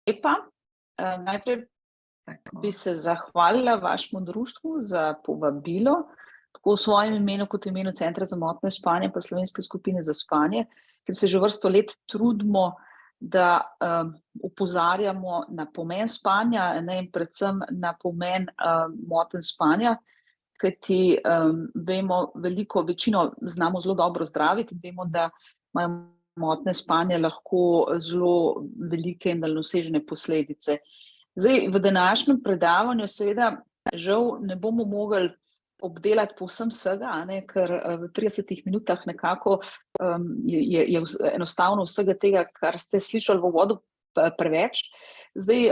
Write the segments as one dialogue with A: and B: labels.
A: lepa. Najprej bi se zahvalila vašemu društvu za povabilo, tako v svojem imenu kot v imenu Centra za motnje spanja pa Slovenske skupine za spanje, ker se že vrsto let trudimo, da opozarjamo na pomen spanja, in predvsem na pomen motenj spanja, kajti vemo, večino znamo zelo dobro zdraviti in vemo, da imajo motnje spanja lahko zelo velike in daljnosežne posledice. Zdaj, v današnjem predavanju seveda žal ne bomo mogli obdelati povsem vsega, ker v 30 minutah nekako je enostavno vsega tega, kar ste slišali v uvodu, preveč. Zdaj,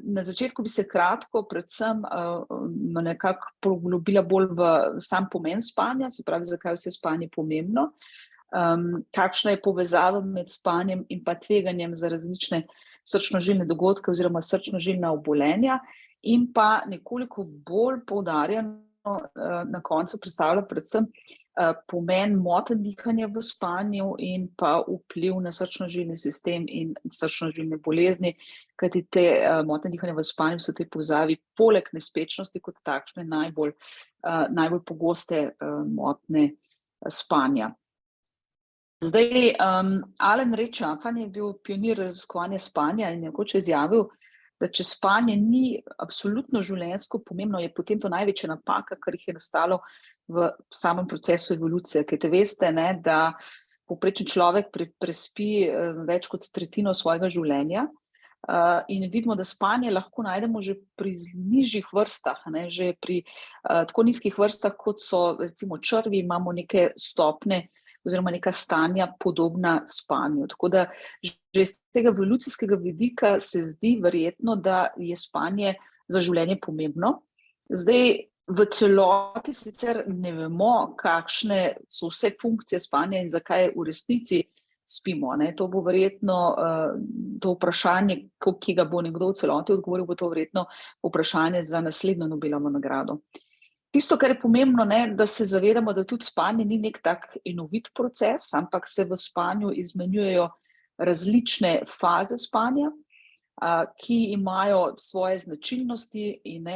A: na začetku bi se kratko predvsem nekako poglobila bolj v sam pomen spanja, se pravi, zakaj vse spanje pomembno, kakšna je povezava med spanjem in pa tveganjem za različne srčno-žilne dogodke oziroma srčno-žilna obolenja, in pa nekoliko bolj poudarjeno na koncu predstavlja predvsem pomen motenj dihanja v spanju in pa vpliv na srčno-žilni sistem in srčno-žilne bolezni, kajti te motnje dihanja v spanju so te povezavi poleg nespečnosti kot takšne najbolj pogoste motnje spanja. Zdaj, Alan Ray Chaffan je bil pionir raziskovanja spanja in je nekoč izjavil, da če spanje ni absolutno življenjsko pomembno, je potem to največja napaka, kar jih je nastalo v samem procesu evolucije. Kajte veste, da povprečen človek prespi več kot tretjino svojega življenja in vidimo, da spanje lahko najdemo že pri nižjih vrstah, že pri tako nizkih vrstah, kot so recimo črvi, imamo neke stopnje oziroma neka stanja podobna spanju. Tako da že iz tega evolucijskega vidika se zdi verjetno, da je spanje za življenje pomembno. Zdaj, v celoti sicer ne vemo, kakšne so vse funkcije spanja in zakaj v resnici spimo. To bo verjetno to vprašanje, ki ga bo nekdo v celoti odgovoril, bo to verjetno vprašanje za naslednjo Nobelovo nagrado. Tisto, kar je pomembno, da se zavedamo, da tudi spanje ni nek tak enovit proces, ampak se v spanju izmenjujejo različne faze spanja, ki imajo svoje značilnosti in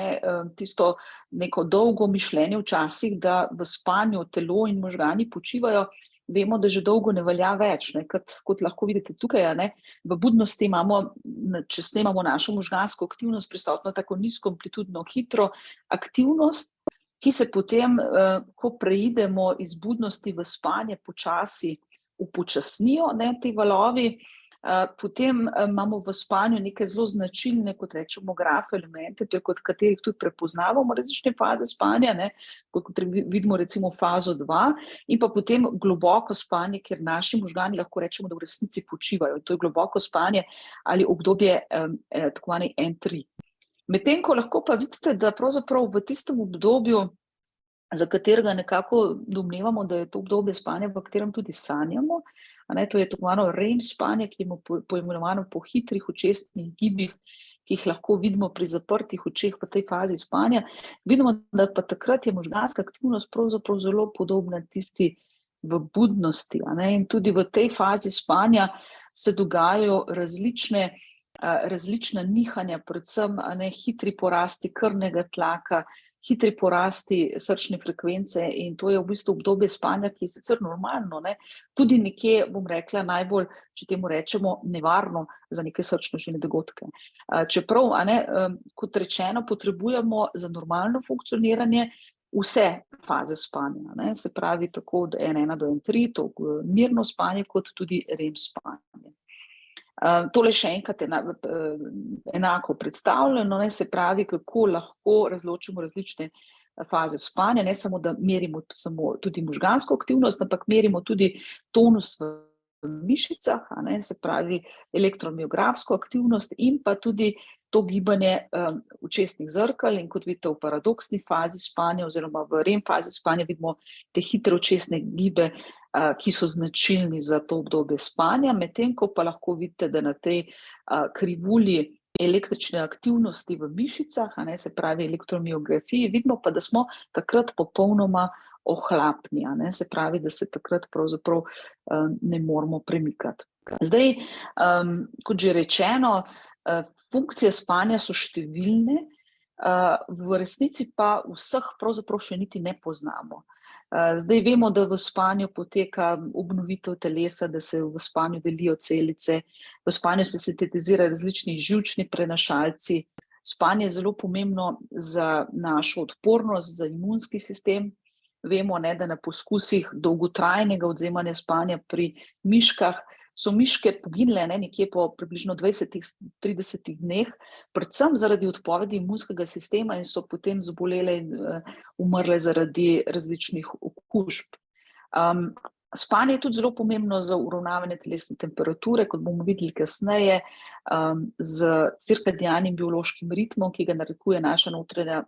A: tisto neko dolgo mišljenje včasih, da v spanju telo in možgani počivajo, vemo, da že dolgo ne velja več. Kot lahko vidite tukaj, v budnosti imamo, če snemamo našo možgansko aktivnost, prisotno tako nizko amplitudno hitro aktivnost, ki se potem, ko preidemo iz budnosti v spanje, počasi upočasnijo te valovi. Potem imamo v spanju neke zelo značilne, kot rečemo, graf elemente, kot katerih tudi prepoznavamo različne faze spanja, kot vidimo recimo fazo 2, in pa potem globoko spanje, kjer naši možgani lahko rečemo, da v resnici počivajo. To je globoko spanje ali obdobje tako imenovani N3. Medtem ko lahko pa vidite, da pravzaprav v tistem obdobju, za katerega nekako domnevamo, da je to obdobje spanja, v katerem tudi sanjamo, to je tako imenovano REM spanje, ki je poimenovano po hitrih očesnih gibih, ki jih lahko vidimo pri zaprtih očeh v tej fazi spanja, vidimo, da pa takrat je možganska aktivnost pravzaprav zelo podobna tisti v budnosti. In tudi v tej fazi spanja se dogajajo različna nihanja, predvsem hitri porasti krvnega tlaka, hitri porasti srčne frekvence, in to je v bistvu obdobje spanja, ki je sicer normalno, tudi nekje, bom rekla, najbolj, če temu rečemo, nevarno za neke srčno-žilne dogodke. Čeprav, kot rečeno, potrebujemo za normalno funkcioniranje vse faze spanja, se pravi tako od N1 do N3, to mirno spanje, kot tudi REM spanje. Tole še enkrat enako predstavljeno, se pravi, kako lahko razločimo različne faze spanja, ne samo, da merimo samo tudi možgansko aktivnost, ampak merimo tudi tonus v mišicah, se pravi elektromiografsko aktivnost in pa tudi to gibanje očesnih zrkal, in kot vidite v paradoksni fazi spanja oziroma v REM fazi spanja vidimo te hitre očesne gibe, ki so značilni za to obdobje spanja, medtem ko pa lahko vidite, da na tej krivulji električne aktivnosti v mišicah, se pravi elektromiografiji, vidimo pa, da smo takrat popolnoma ohlapni, se pravi, da se takrat pravzaprav ne moramo premikati. Zdaj, kot že rečeno, Funkcije spanja so številne, v resnici pa vseh pravzaprav še niti ne poznamo. Zdaj vemo, da v spanju poteka obnovitev telesa, da se v spanju delijo celice, v spanju se sintetizirajo različni živčni prenašalci. Spanje je zelo pomembno za našo odpornost, za imunski sistem. Vemo, da na poskusih dolgotrajnega odvzemanja spanja pri miškah so miške poginile nekje po približno 20-30 dneh, predvsem zaradi odpovedi imunskega sistema in so potem zbolele in umrle zaradi različnih okužb. Spanje je tudi zelo pomembno za uravnavanje telesne temperature, kot bomo videli kasneje, z cirkadianim biološkim ritmom, ki ga narekuje naša notranja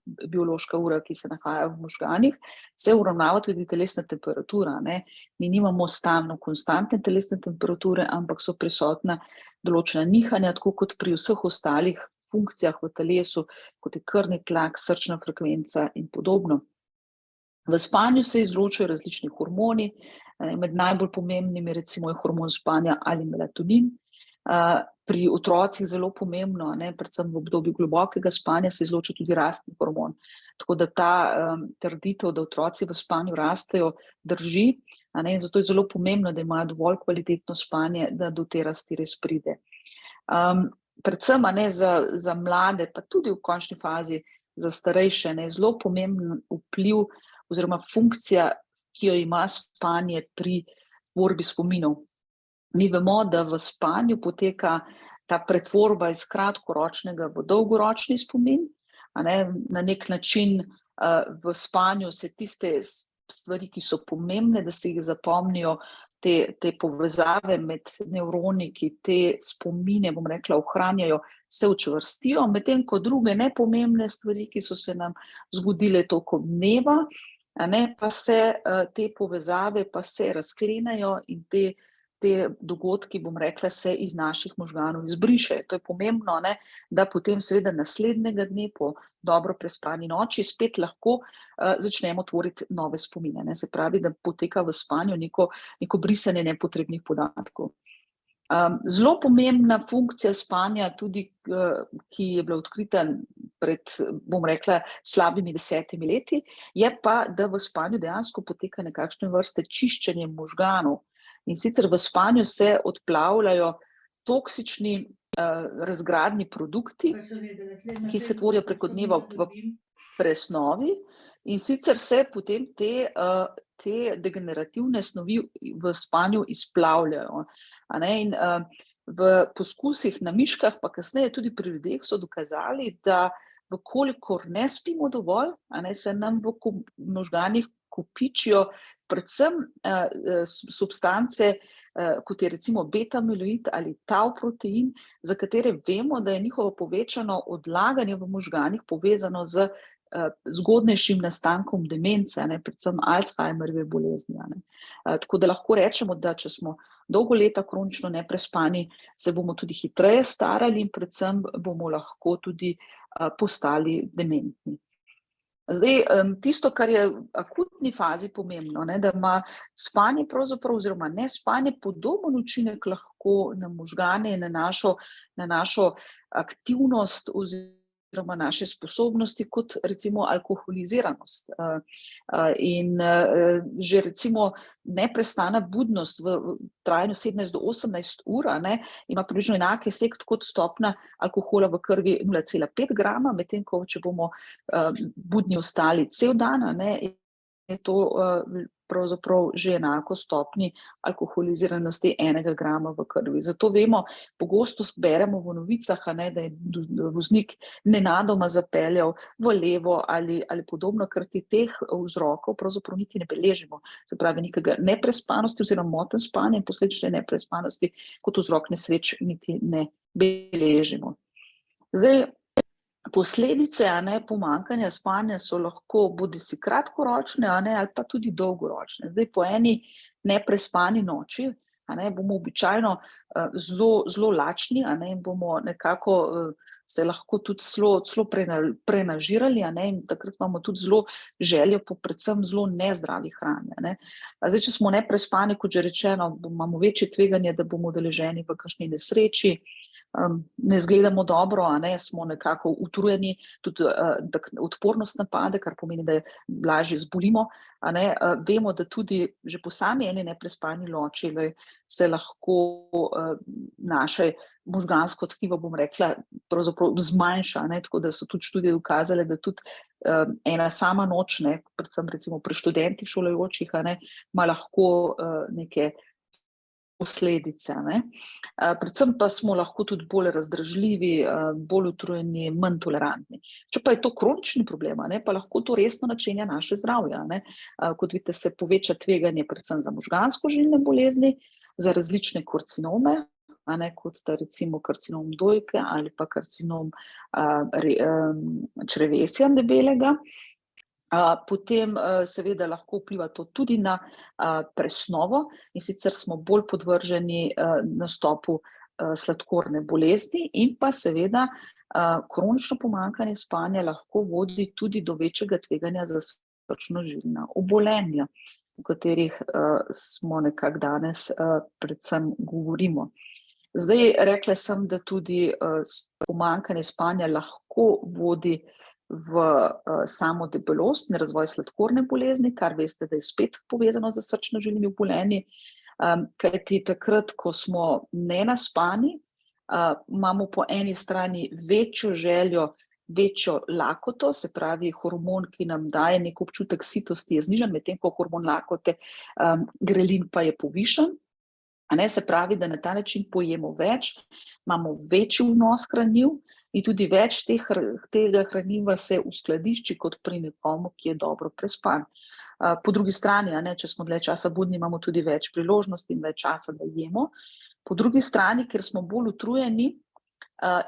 A: biološka ura, ki se nahaja v možganih, se uravnava tudi telesna temperatura. Mi nimamo stalno konstantne telesne temperature, ampak so prisotna določena nihanja, tako kot pri vseh ostalih funkcijah v telesu, kot je krvni tlak, srčna frekvenca in podobno. V spanju se izločajo različni hormoni, med najbolj pomembnimi recimo je hormon spanja ali melatonin. Pri otrocih zelo pomembno, predvsem v obdobju globokega spanja se izloča tudi rastni hormon. Tako da ta trditev, da otroci v spanju rastejo, drži, in zato je zelo pomembno, da imajo dovolj kvalitetno spanje, da do te rasti res pride. Predvsem za mlade, pa tudi v končni fazi za starejše, zelo pomemben vpliv oziroma funkcija, ki jo ima spanje pri tvorbi spominov. Mi vemo, da v spanju poteka ta pretvorba iz kratkoročnega v dolgoročni spomin. Na nek način v spanju se tiste stvari, ki so pomembne, da se jih zapomnijo, te povezave med nevroni, ki te spomine, bom rekla, ohranjajo, se učvrstijo, medtem ko druge nepomembne stvari, ki so se nam zgodile tokom dneva, pa se te povezave pa se razklenejo in te dogodki, bom rekla, se iz naših možganov izbrišejo. To je pomembno, da potem seveda naslednjega dne po dobro prespani noči spet lahko začnemo tvoriti nove spomine. Se pravi, da poteka v spanju neko brisanje nepotrebnih podatkov. Zelo pomembna funkcija spanja, tudi ki je bila odkrita pred, bom rekla, slabimi 10 leti, je pa, da v spanju dejansko poteka nekakšne vrste čiščenje možganov. In sicer v spanju se odplavljajo toksični razgradni produkti, ki se tvorijo preko dneva v presnovi, in sicer se potem te degenerativne snovi v spanju izplavljajo. In v poskusih na miškah, pa kasneje tudi pri ljudeh, so dokazali, da vkolikor ne spimo dovolj, se nam v možganih kopičijo predvsem substance, kot je recimo beta-amiloid ali tau protein, za katere vemo, da je njihovo povečano odlaganje v možganih povezano z zgodnejšim nastankom demence, predvsem Alzheimerjeve bolezni. Tako da lahko rečemo, da če smo dolgo leta kronično neprespani, se bomo tudi hitreje starali in predvsem bomo lahko tudi postali dementni. Zdaj, tisto, kar je v akutni fazi pomembno, da ima spanje pravzaprav oziroma ne spanje podoben učinek lahko na možgane in na našo aktivnost oziroma naše sposobnosti kot recimo alkoholiziranost. In že recimo neprestana budnost v trajanju 17 do 18 ur ima približno enak efekt kot stopnja alkohola v krvi 0,5 grama, medtem ko če bomo budni ostali cel dan, je to pravzaprav že enako stopnji alkoholiziranosti 1 grama v krvi. Zato vemo, pogosto beremo v novicah, da je voznik nenadoma zapeljal v levo ali podobno, ker teh vzrokov pravzaprav niti ne beležimo. Se pravi, nekega neprespanosti oziroma motenj spanja in posledične neprespanosti kot vzrok nesreč niti ne beležimo. Zdaj, posledice pomanjkanja spanja so lahko bodisi kratkoročne ali pa tudi dolgoročne. Zdaj, po eni neprespani noči bomo običajno zelo lačni in bomo nekako se lahko tudi zelo prenažirali in takrat imamo tudi zelo željo po predvsem zelo nezdravi hrani. Zdaj, če smo neprespani, kot že rečeno, imamo večje tveganje, da bomo udeleženi v kakšni nesreči, ne izgledamo dobro, smo nekako utrujeni, tudi odpornost napade, kar pomeni, da lažje zbolimo. Vemo, da tudi že po sami eni neprespani noči se lahko naše možgansko tkivo, bom rekla, pravzaprav zmanjša, tako da so tudi študije dokazale, da tudi ena sama noč, predvsem recimo pri študentih šolajočih, ima lahko neke posledice. Predvsem pa smo lahko tudi bolj razdražljivi, bolj utrujeni, manj tolerantni. Če pa je to kronični problem, pa lahko to resno načenja naše zdravje. Kot vidite, se poveča tveganje predvsem za možgansko-žilne bolezni, za različne karcinome, kot sta recimo karcinom dojke ali pa karcinom črevesja debelega. Potem seveda lahko vpliva to tudi na presnovo, in sicer smo bolj podvrženi nastopu sladkorne bolezni, in pa seveda kronično pomanjkanje spanja lahko vodi tudi do večjega tveganja za srčno-žilna obolenja, o katerih smo nekako danes predvsem govorimo. Zdaj, rekla sem, da tudi pomanjkanje spanja lahko vodi v samo debelost in razvoj sladkorne bolezni, kar veste, da je spet povezano z srčno-žilnimi obolenji, kajti takrat, ko smo nenaspani, imamo po eni strani večjo željo, večjo lakoto, se pravi hormon, ki nam daje nek občutek sitosti, je znižan, medtem ko hormon lakote, grelin, pa je povišan. Se pravi, da na ta način pojemo več, imamo večji vnos hranil in tudi več tega hranila se uskladišči kot pri nekomu, ki je dobro prespan. Po drugi strani, če smo dlje časa budni, imamo tudi več priložnosti in več časa, da jemo. Po drugi strani, ker smo bolj utrujeni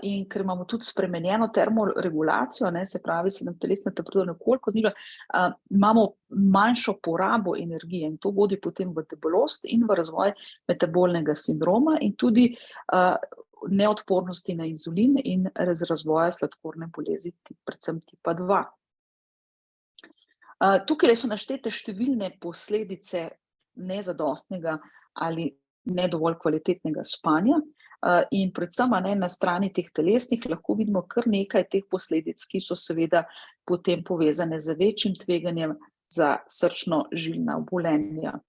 A: in ker imamo tudi spremenjeno termoregulacijo, se pravi, se nam telesna temperatura nekoliko zniža, imamo manjšo porabo energije in to vodi potem v debelost in v razvoj metabolnega sindroma in tudi neodpornosti na inzulin in razvoja sladkorne bolezni, predvsem tipa 2. Tukaj so naštete številne posledice nezadostnega ali ne dovolj kvalitetnega spanja in predvsem na strani teh telesnih lahko vidimo kar nekaj teh posledic, ki so seveda potem povezane z večjim tveganjem za srčno-žilna obolenja.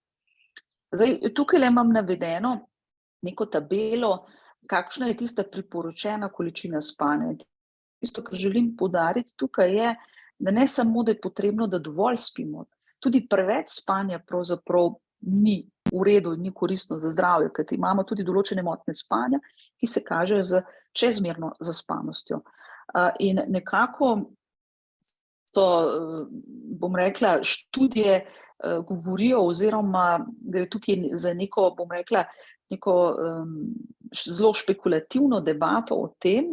A: Zdaj, tukaj imam navedeno neko tabelo, kakšna je tista priporočena količina spanja. Tisto, kar želim poudariti tukaj je, da ne samo, da je potrebno, da dovolj spimo, tudi preveč spanja pravzaprav ni v redu in ni koristno za zdravje, kajti imamo tudi določene motnje spanja, ki se kažejo z čezmerno zaspanostjo. In nekako so, bom rekla, študije govorijo oziroma da je tukaj za neko, bom rekla, neko zelo špekulativno debato o tem,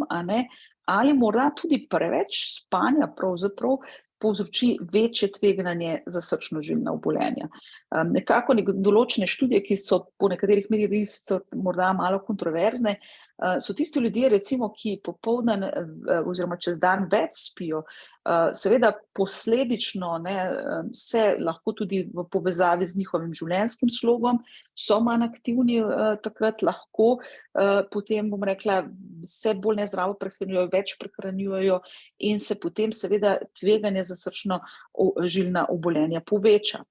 A: ali morda tudi preveč spanja pravzaprav povzroči večje tveganje za srčno-žilna obolenja. Nekako določene študije, ki so po nekaterih medijih morda malo kontroverzne, so tisti ljudje, recimo, ki popoldan oziroma čez dan več spijo, seveda posledično se lahko tudi v povezavi z njihovim življenjskim slogom, so manj aktivni takrat, lahko potem, bom rekla, se bolj nezdravo prehranjujejo, več prehranjujejo in se potem seveda tveganje za srčno-žilna obolenja poveča.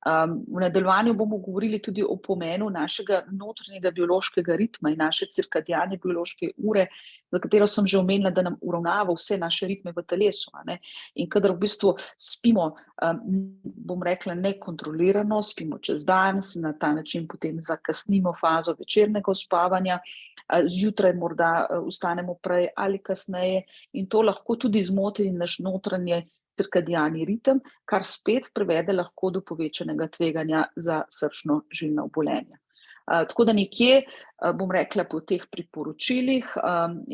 A: V nadaljevanju bomo govorili tudi o pomenu našega notranjega biološkega ritma in naše cirkadiane biološke ure, za katero sem že omenila, da nam uravnava vse naše ritme v telesu. In kadar v bistvu spimo, bom rekla, nekontrolirano, spimo čez dan, se na ta način potem zakasnimo fazo večernega uspavanja, zjutraj morda vstanemo prej ali kasneje in to lahko tudi zmoti naš notranji cirkadiani ritem, kar spet privede lahko do povečanega tveganja za srčno-žilna obolenja. Tako da nekje, bom rekla, po teh priporočilih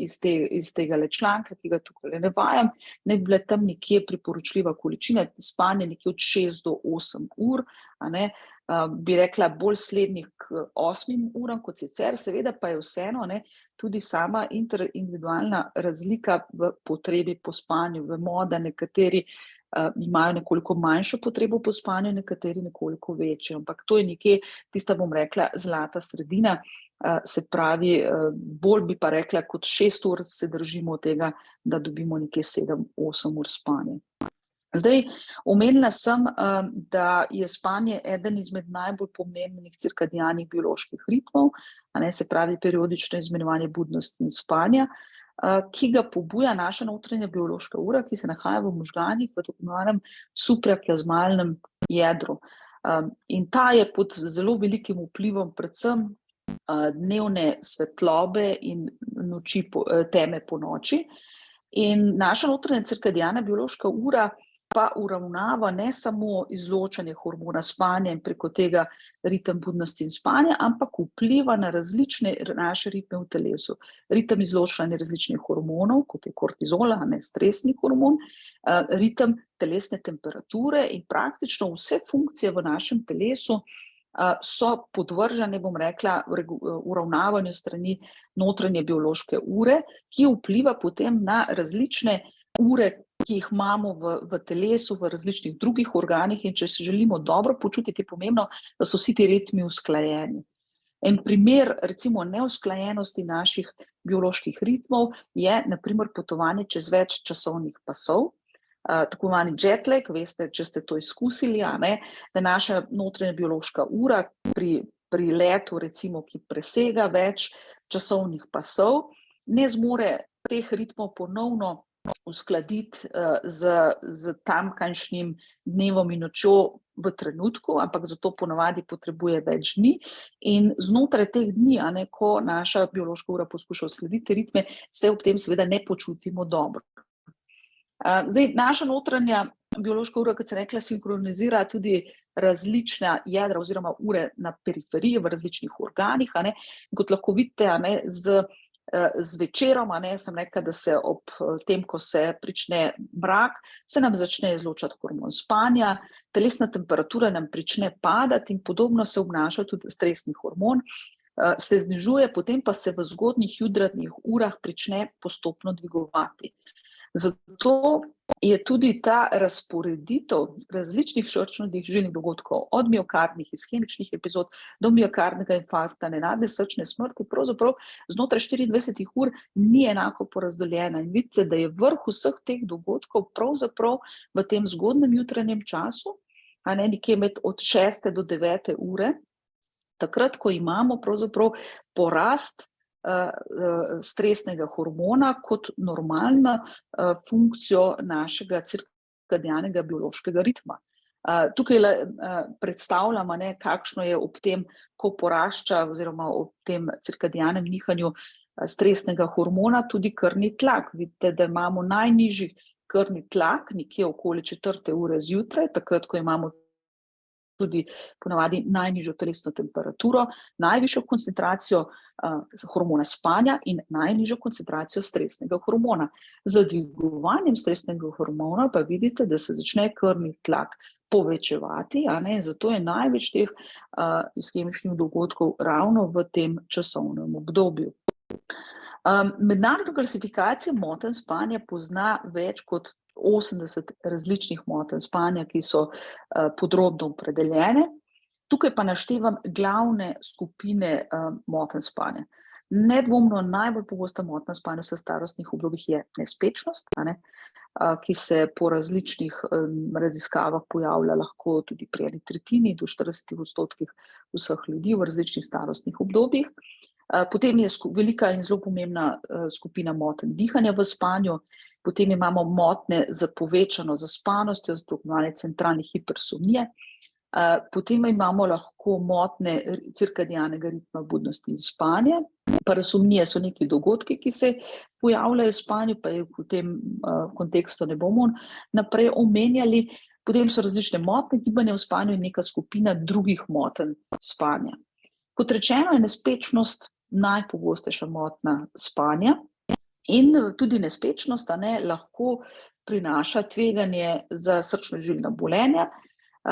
A: iz tega članka, ki ga tukaj navajam, ne bi bila tam nekje priporočljiva količina spanja nekje od 6 do 8 ur, bi rekla bolj slednjih k 8 uram kot sicer, seveda pa je vseeno tudi sama interindividualna razlika v potrebi po spanju. Vemo, da nekateri imajo nekoliko manjšo potrebo po spanju, nekateri nekoliko večjo, ampak to je nekje tista, bom rekla, zlata sredina, Se pravi, bolj bi pa rekla, kot 6 ur se držimo tega, da dobimo nekje 7-8 ur spanja. Zdaj, omenila sem, da je spanje eden izmed najbolj pomembnih cirkadianih bioloških ritmov, se pravi periodično izmenjevanje budnosti in spanja, ki ga pobuja naša notranja biološka ura, ki se nahaja v možganih, v tako imenovanem suprakiazmalnem jedru. In ta je pod zelo velikim vplivom predvsem dnevne svetlobe in teme po noči. In naša notranja cirkadiana biološka ura pa uravnava ne samo izločanje hormona spanja in preko tega ritem budnosti in spanja, ampak vpliva na različne naše ritme v telesu. Ritem izločanja različnih hormonov, kot je kortizola, stresni hormon, ritem telesne temperature in praktično vse funkcije v našem telesu so podvržene, bom rekla, uravnavanju strani notranje biološke ure, ki vpliva potem na različne ure, ki jih imamo v telesu, v različnih drugih organih, in če se želimo dobro počutiti, je pomembno, da so vsi ti ritmi usklajeni. En primer, recimo, neusklajenosti naših bioloških ritmov je, na primer, potovanje čez več časovnih pasov, tako imenovani jet lag, veste, če ste to izkusili, da naša notranja biološka ura pri letu, recimo, ki presega več časovnih pasov, ne zmore teh ritmov ponovno uskladiti z tamkajšnjim dnevom in nočjo v trenutku, ampak zato ponavadi potrebuje več dni. In znotraj teh dni, ko naša biološka ura poskuša uskladiti ritme, se ob tem seveda ne počutimo dobro. Zdaj, naša notranja biološka ura, kot sem rekla, sinkronizira tudi različna jedra oziroma ure na periferiji v različnih organih. Kot lahko vidite, z večerom, sem rekla, da se ob tem, ko se prične mrak, se nam začne izločati hormon spanja, telesna temperatura nam prične padati in podobno se obnaša tudi stresni hormon, se znižuje, potem pa se v zgodnjih jutrajnih urah prične postopno dvigovati. Zato je tudi ta razporeditev različnih srčno-žilnih dogodkov, od miokardnih ishemičnih epizod do miokardnega infarkta, nenadne srčne smrti, pravzaprav znotraj 24 ur ni enako porazdeljena. In vidite, da je vrh vseh teh dogodkov pravzaprav v tem zgodnem jutranjem času, nekje od 6. do 9. ure, takrat, ko imamo pravzaprav porast stresnega hormona kot normalno funkcijo našega cirkadianega biološkega ritma. Tukaj predstavljam, kakšno je ob tem, ko porašča oziroma ob tem cirkadianem nihanju stresnega hormona tudi krvni tlak. Vidite, da imamo najnižji krvni tlak nekje okoli 4. ure zjutraj, takrat, ko imamo tudi ponavadi najnižjo telesno temperaturo, najvišjo koncentracijo hormona spanja in najnižjo koncentracijo stresnega hormona. Z dvigovanjem stresnega hormona pa vidite, da se začne krvni tlak povečevati, zato je največ teh ishemičnih dogodkov ravno v tem časovnem obdobju. Mednarodna klasifikacija motenj spanja pozna več kot 80 različnih motenj spanja, ki so podrobno opredeljene. Tukaj pa naštevam glavne skupine motenj spanja. Nedvomno najbolj pogosta motnja spanja v starostnih obdobjih je nespečnost, ki se po različnih raziskavah pojavlja lahko tudi pri 1/3 do 40% vseh ljudi v različnih starostnih obdobjih. Potem je velika in zelo pomembna skupina motenj dihanja v spanju. Potem imamo motnje z povečano zaspanostjo, tako imenovane centralne hipersomnije. Potem imamo lahko motnje cirkadianega ritma budnosti in spanja. Parasomnije so neki dogodki, ki se pojavljajo v spanju, pa v tem kontekstu ne bomo naprej omenjali. Potem so različne motnje gibanja v spanju in neka skupina drugih motenj spanja. Kot rečeno, je nespečnost najpogostejša motnja spanja. In tudi nespečnost lahko prinaša tveganje za srčno-žilna obolenja.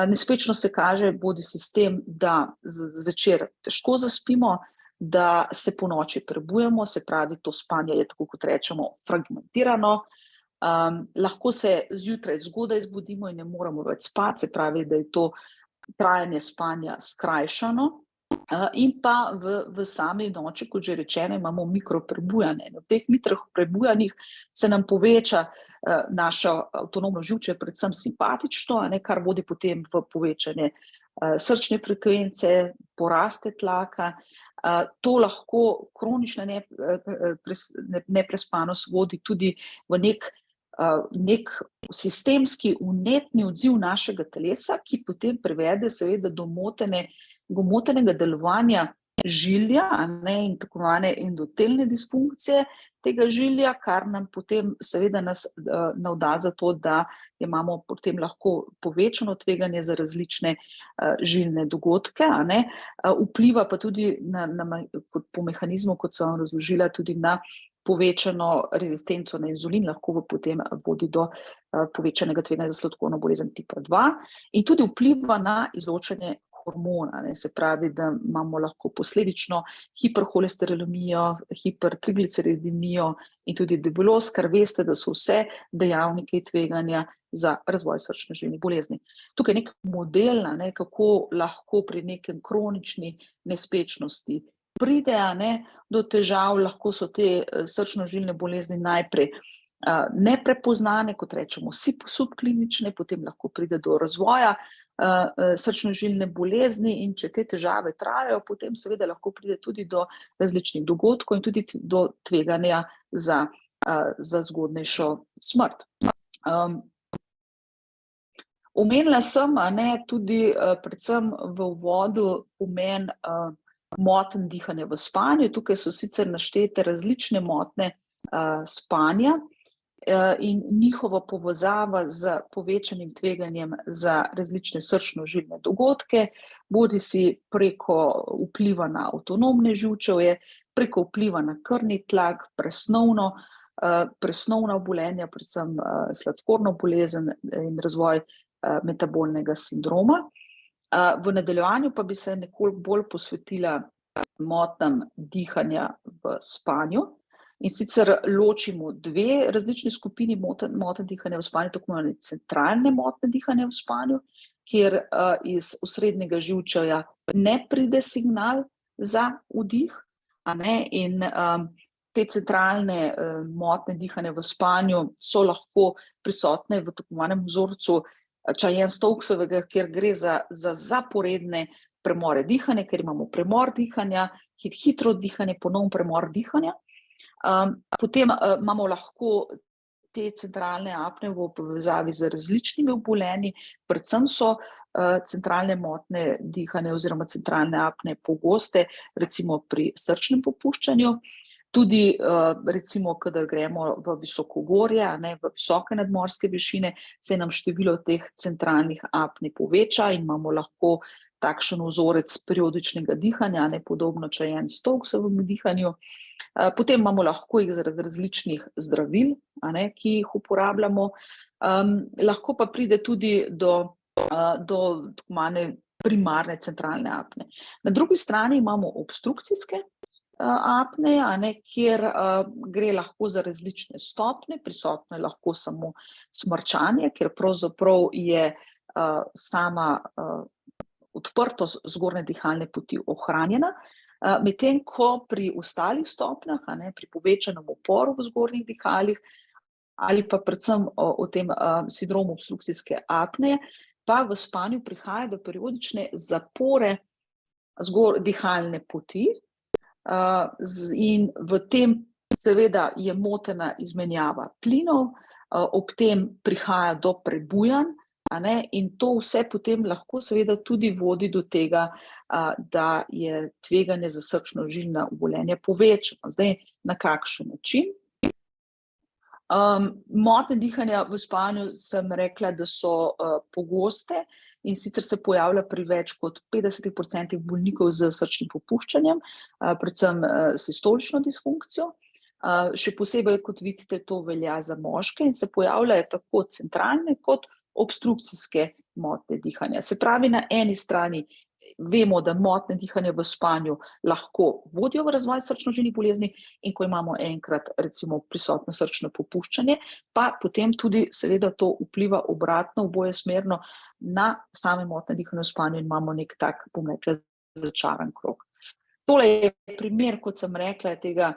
A: Nespečnost se kaže bodisi s tem, da zvečer težko zaspimo, da se ponoči prebujamo, se pravi, to spanje je, tako kot rečemo, fragmentirano. Lahko se zjutraj zgodaj zbudimo in ne moremo več spati, se pravi, da je to trajanje spanja skrajšano. In pa v sami noči, kot že rečeno, imamo mikroprebujanje. V teh mikroprebujanjih se nam poveča naše avtonomno živčevje, predvsem simpatično, kar vodi potem v povečanje srčne frekvence, poraste tlaka. To lahko kronična neprespanost vodi tudi v nek sistemski vnetni odziv našega telesa, ki potem privede seveda do motenega delovanja žilja, in tako imenovane endotelne disfunkcije tega žilja, kar nam potem seveda nas navda za to, da imamo potem lahko povečano tveganje za različne žilne dogodke, vpliva pa tudi po mehanizmu, kot sem vam razložila, tudi na povečano rezistenco na inzulin, lahko potem vodi do povečanega tveganja za sladkorno bolezen tipa 2 in tudi vpliva na izločanje hormona, se pravi, da imamo lahko posledično hiperholesterolemijo, hipertrigliceridemijo in tudi debelost, kar veste, da so vse dejavniki tveganja za razvoj srčno-žilnih bolezni. Tukaj je nek model, kako lahko pri nekem kronični nespečnosti pride do težav, lahko so te srčno-žilne bolezni najprej neprepoznane, kot rečemo subklinične, potem lahko pride do razvoja srčno-žilne bolezni in če te težave trajajo, potem seveda lahko pride tudi do različnih dogodkov in tudi do tveganja za zgodnejšo smrt. Omenila sem tudi predvsem v uvodu pomen motenj dihanja v spanju. Tukaj so sicer naštete različne motnje spanja in njihova povezava z povečanim tveganjem za različne srčno-žilne dogodke, bodisi preko vpliva na avtonomne živčevje, preko vpliva na krvni tlak, presnovna obolenja, predvsem sladkorno bolezen in razvoj metabolnega sindroma. V nadaljevanju pa bi se nekoliko bolj posvetila motnjam dihanja v spanju. In sicer ločimo dve različni skupini motenj dihanja v spanju, tako imenovane centralne motnje dihanja v spanju, kjer iz osrednjega živčevja ne pride signal za vdih, in te centralne motnje dihanja v spanju so lahko prisotne v tako imenovanem vzorcu Cheyenne-Stokesovega, kjer gre za zaporedne premore dihanja, ker imamo premor dihanja, hitro dihanje, ponovno premor dihanja. Potem imamo lahko te centralne apne v povezavi z različnimi obolenji, predvsem so centralne motnje dihanja oziroma centralne apne pogoste, recimo pri srčnem popuščanju. Tudi recimo, kadar gremo v visokogorje, v visoke nadmorske višine, se nam število teh centralnih apnej poveča in imamo lahko takšen vzorec periodičnega dihanja, podobno Cheyenne-Stokesovemu dihanju. Potem imamo lahko jih zaradi različnih zdravil, ki jih uporabljamo. Lahko pa pride tudi do primarne centralne apne. Na drugi strani imamo obstrukcijske apneje, kjer gre lahko za različne stopnje, prisotno je lahko samo smrčanje, ker pravzaprav je sama odprtost zgornje dihalne poti ohranjena, medtem ko pri ostalih stopnjah, pri povečanem uporu v zgornjih dihalih ali pa predvsem o tem sindromu obstrukcijske apneje, pa v spanju prihaja do periodične zapore dihalne poti, in v tem seveda je motena izmenjava plinov, ob tem prihaja do prebujanj, in to vse potem lahko seveda tudi vodi do tega, da je tveganje za srčno-žilna obolenja povečano. Zdaj, na kakšen način? Motnje dihanja v spanju sem rekla, da so pogoste, in sicer se pojavlja pri več kot 50% bolnikov z srčnim popuščanjem, predvsem sistolično disfunkcijo. Še posebej, kot vidite, to velja za moške in se pojavljajo tako centralne kot obstrukcijske motnje dihanja. Se pravi, na eni strani vemo, da motnje dihanja v spanju lahko vodijo v razvoj srčno-žilnih bolezni in ko imamo enkrat recimo prisotno srčno popuščanje, pa potem tudi seveda to vpliva obratno, obojesmerno na same motnje dihanja v spanju in imamo nek tak, bom rekla, začaran krog. Tole je primer, kot sem rekla, tega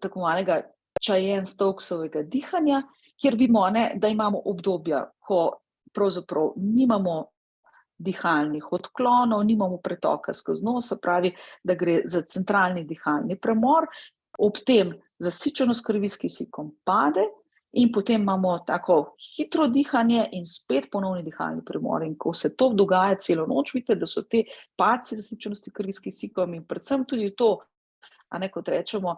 A: tako imenovanega Cheyenne-Stokesovega dihanja, kjer vidimo, da imamo obdobja, ko pravzaprav nimamo dihalnih odklonov, nimamo pretoka skozi nos, se pravi, da gre za centralni dihalni premor, ob tem zasičenost krvi s kisikom pade in potem imamo tako hitro dihanje in spet ponovni dihalni premor. In ko se to dogaja celo noč, vidite, da so te padci zasičenosti krvi s kisikom in predvsem tudi to, kot rečemo,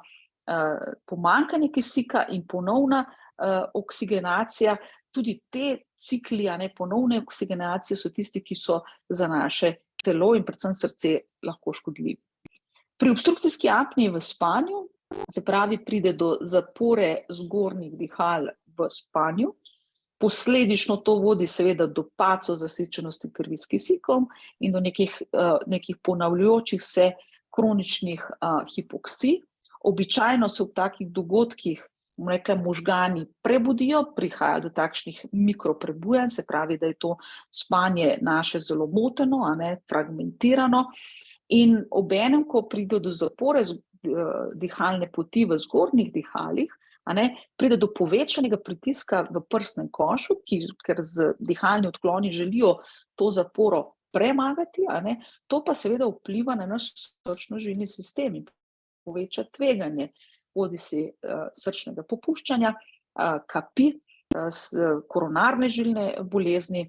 A: pomanjkanje kisika in ponovna oksigenacija, tudi te cikli, ponovne oksigenacije so tisti, ki so za naše telo in predvsem srce lahko škodljivi. Pri obstrukcijski apneji v spanju, se pravi, pride do zapore zgornjih dihal v spanju, posledično to vodi seveda do padcev zasičenosti krvi s kisikom in do nekih ponavljajočih se kroničnih hipoksij. Običajno se v takih dogodkih možgani prebudijo, prihaja do takšnih mikroprebujanj, se pravi, da je to spanje naše zelo moteno, fragmentirano in obenem, ko pride do zapore dihalne poti v zgornjih dihalih, pride do povečanega pritiska v prsnem košu, ker z dihalni odkloni želijo to zaporo premagati, to pa seveda vpliva na naš srčno-žilni sistem in poveča tveganje bodisi srčnega popuščanja, kapi, koronarne žilne bolezni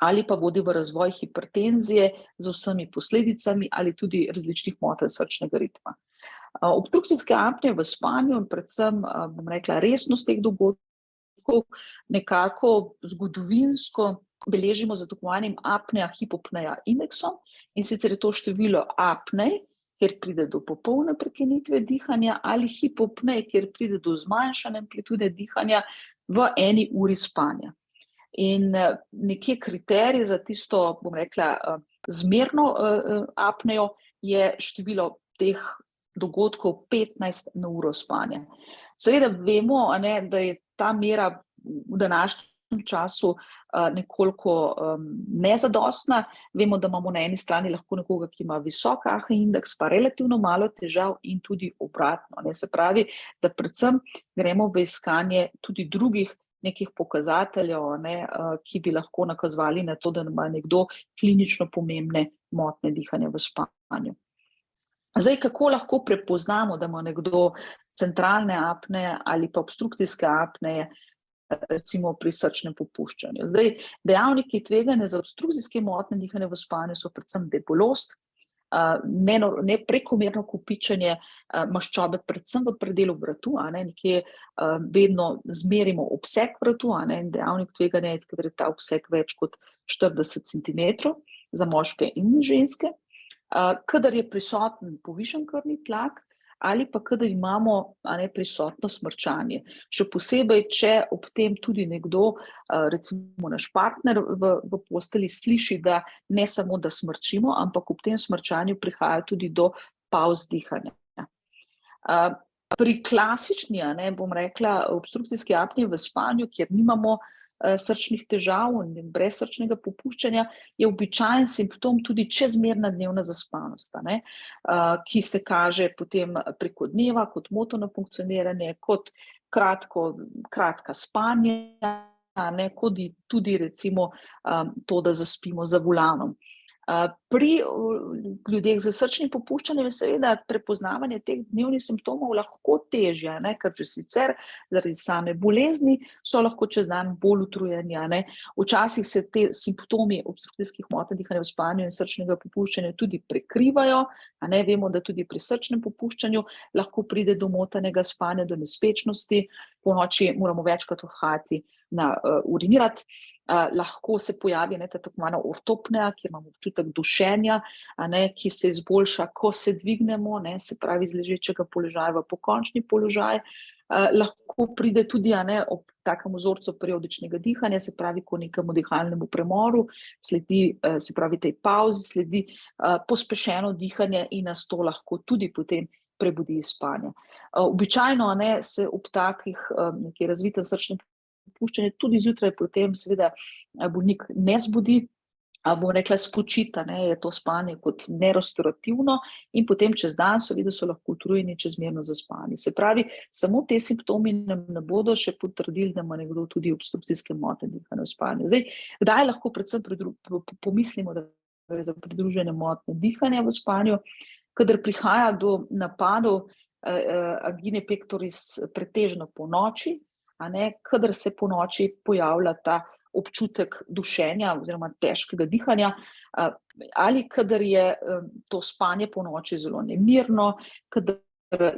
A: ali pa vodi v razvoj hipertenzije z vsemi posledicami ali tudi različnih motenj srčnega ritma. Obstrukcijske apneje v spanju in predvsem, resnost teh dogodkov nekako zgodovinsko beležimo z tako imenovanim apnea hipopneja indeksom, in sicer je to število apnej, kjer pride do popolne prekinitve dihanja, ali hipopnej, kjer pride do zmanjšane amplitude dihanja v 1 uri spanja. In nekje kriterij za tisto, zmerno apnejo je število teh dogodkov 15 na uro spanja. Seveda vemo, da je ta mera v današnjem času nekoliko nezadostna. Vemo, da imamo na eni strani lahko nekoga, ki ima visok AHI indeks, pa relativno malo težav in tudi obratno. Se pravi, da predvsem gremo v iskanje tudi drugih nekih pokazateljev, ki bi lahko nakazovali na to, da ima nekdo klinično pomembne motnje dihanja v spanju. Zdaj, kako lahko prepoznamo, da ima nekdo centralne apneje ali pa obstrukcijske apneje, recimo pri srčnem popuščanju? Zdaj, dejavniki tveganja za obstrukcijske motnje dihanja v spanju so predvsem debelost, prekomerno kopičenje maščobe, predvsem v predelu vratu, nekje vedno zmerimo obseg vratu, dejavnik tveganja je, kadar je ta obseg več kot 40 cm za moške in ženske, kadar je prisoten povišen krvni tlak ali pa kadar imamo prisotno smrčanje. Še posebej, če ob tem tudi nekdo, recimo naš partner v postelji, sliši, da ne samo, da smrčimo, ampak ob tem smrčanju prihaja tudi do pavz dihanja. Pri klasični, obstrukcijski apneji v spanju, kjer nimamo srčnih težav in brez srčnega popuščanja, je običajen simptom tudi čezmerna dnevna zaspanost, ki se kaže potem preko dneva kot moteno funkcioniranje, kot kratka spanja, kot tudi recimo to, da zaspimo za volanom. Pri ljudeh z srčnim popuščanjem je seveda prepoznavanje teh dnevnih simptomov lahko težje, ker že sicer zaradi same bolezni so lahko čez dan bolj utrujeni. Včasih se te simptomi obstrukcijskih motenj dihanja v spanju in srčnega popuščanja tudi prekrivajo. Vemo, da tudi pri srčnem popuščanju lahko pride do motenega spanja, do nespečnosti, ponoči moramo večkrat odhajati urinirati. Lahko se pojavi tako imenovana ortopneja, kjer imamo občutek dušenja, ki se izboljša, ko se dvignemo, se pravi iz ležečega položaja v pokončni položaj. Lahko pride tudi ob takem vzorcu periodičnega dihanja, se pravi, ko nekemu dihalnemu premoru sledi, se pravi, tej pavzi sledi pospešeno dihanje in nas to lahko tudi potem prebudi iz spanja. Običajno se ob takih nekje razvitem srčnem popuščanju tudi zjutraj potem seveda bolnik ne zbudi bom rekla, spočita, je to spanje kot nerestorativno in potem čez dan seveda so lahko utrujeni čezmerno zaspani. Se pravi, samo te simptomi nam ne bodo še potrdili, da ima nekdo tudi obstrukcijske motnje dihanja v spanju. Zdaj, kdaj lahko predvsem pomislimo, da gre za pridružene motnje dihanja v spanju, kadar prihaja do napadov angine pectoris pretežno po noči, kadar se po noči pojavlja ta občutek dušenja oziroma težkega dihanja, ali kadar je to spanje po noči zelo nemirno, kadar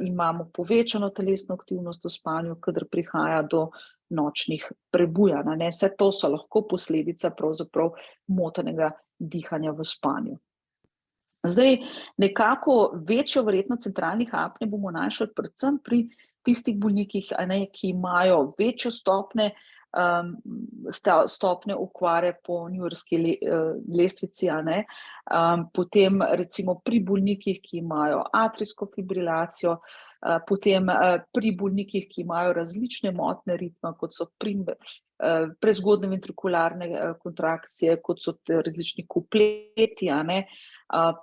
A: imamo povečano telesno aktivnost v spanju, kadar prihaja do nočnih prebujanj. Vse to so lahko posledica pravzaprav motenega dihanja v spanju. Zdaj, nekako večjo verjetnost centralnih apnej bomo našli predvsem pri tistih bolnikih, ki imajo večjo stopnje okvare po newyorški lestvici, potem recimo pri bolnikih, ki imajo atrijsko fibrilacijo, potem pri bolnikih, ki imajo različne motnje ritma, kot so prezgodne ventrikularne kontrakcije, kot so različni kupleti,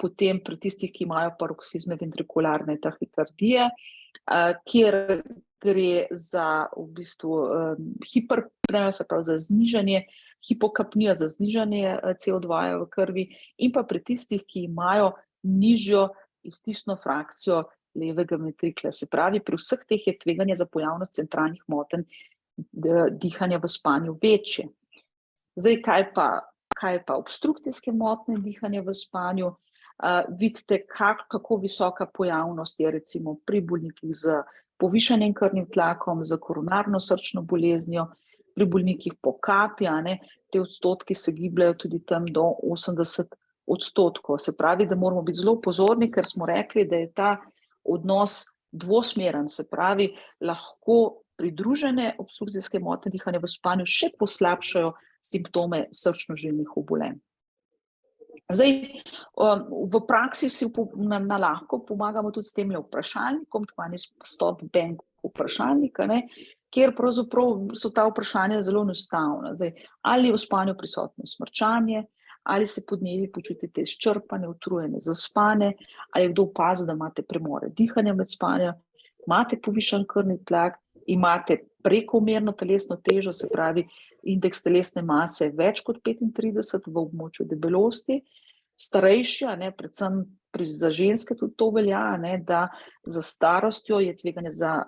A: potem pri tistih, ki imajo paroksizme ventrikularne tahikardije, kjer gre za v bistvu hiperpnejo, se pravi za znižanje, hipokapnijo za znižanje CO2 v krvi, in pa pri tistih, ki imajo nižjo iztisno frakcijo levega ventrikla. Se pravi, pri vseh teh je tveganje za pojavnost centralnih motenj dihanja v spanju večje. Zdaj, kaj pa obstrukcijske motnje dihanja v spanju? Vidite, kako visoka pojavnost je recimo pri bolnikih z povišanim krvnim tlakom, z koronarno srčno boleznijo, pri bolnikih po kapi, te odstotki se gibljajo tudi tam do 80%. Se pravi, da moramo biti zelo pozorni, ker smo rekli, da je ta odnos dvosmeren, se pravi, lahko pridružene obstrukcijske motnje dihanja v spanju še poslabšajo simptome srčno-žilnih obolenj. Zdaj, v praksi si na lahko pomagamo tudi s tem vprašalnikom, tako imenovani stop bank vprašalnik, kjer pravzaprav so ta vprašanja zelo enostavna. Zdaj, ali je v spanju prisotno smrčanje, ali se podnevi počutite izčrpane, utrujene, zaspane, ali je kdo opazil, da imate premore dihanja med spanjem, imate povišan krvni tlak, imate prekomerno telesno težo, se pravi indeks telesne mase več kot 35 v območju debelosti, starejši, predvsem za ženske tudi to velja, da za starostjo je tveganje za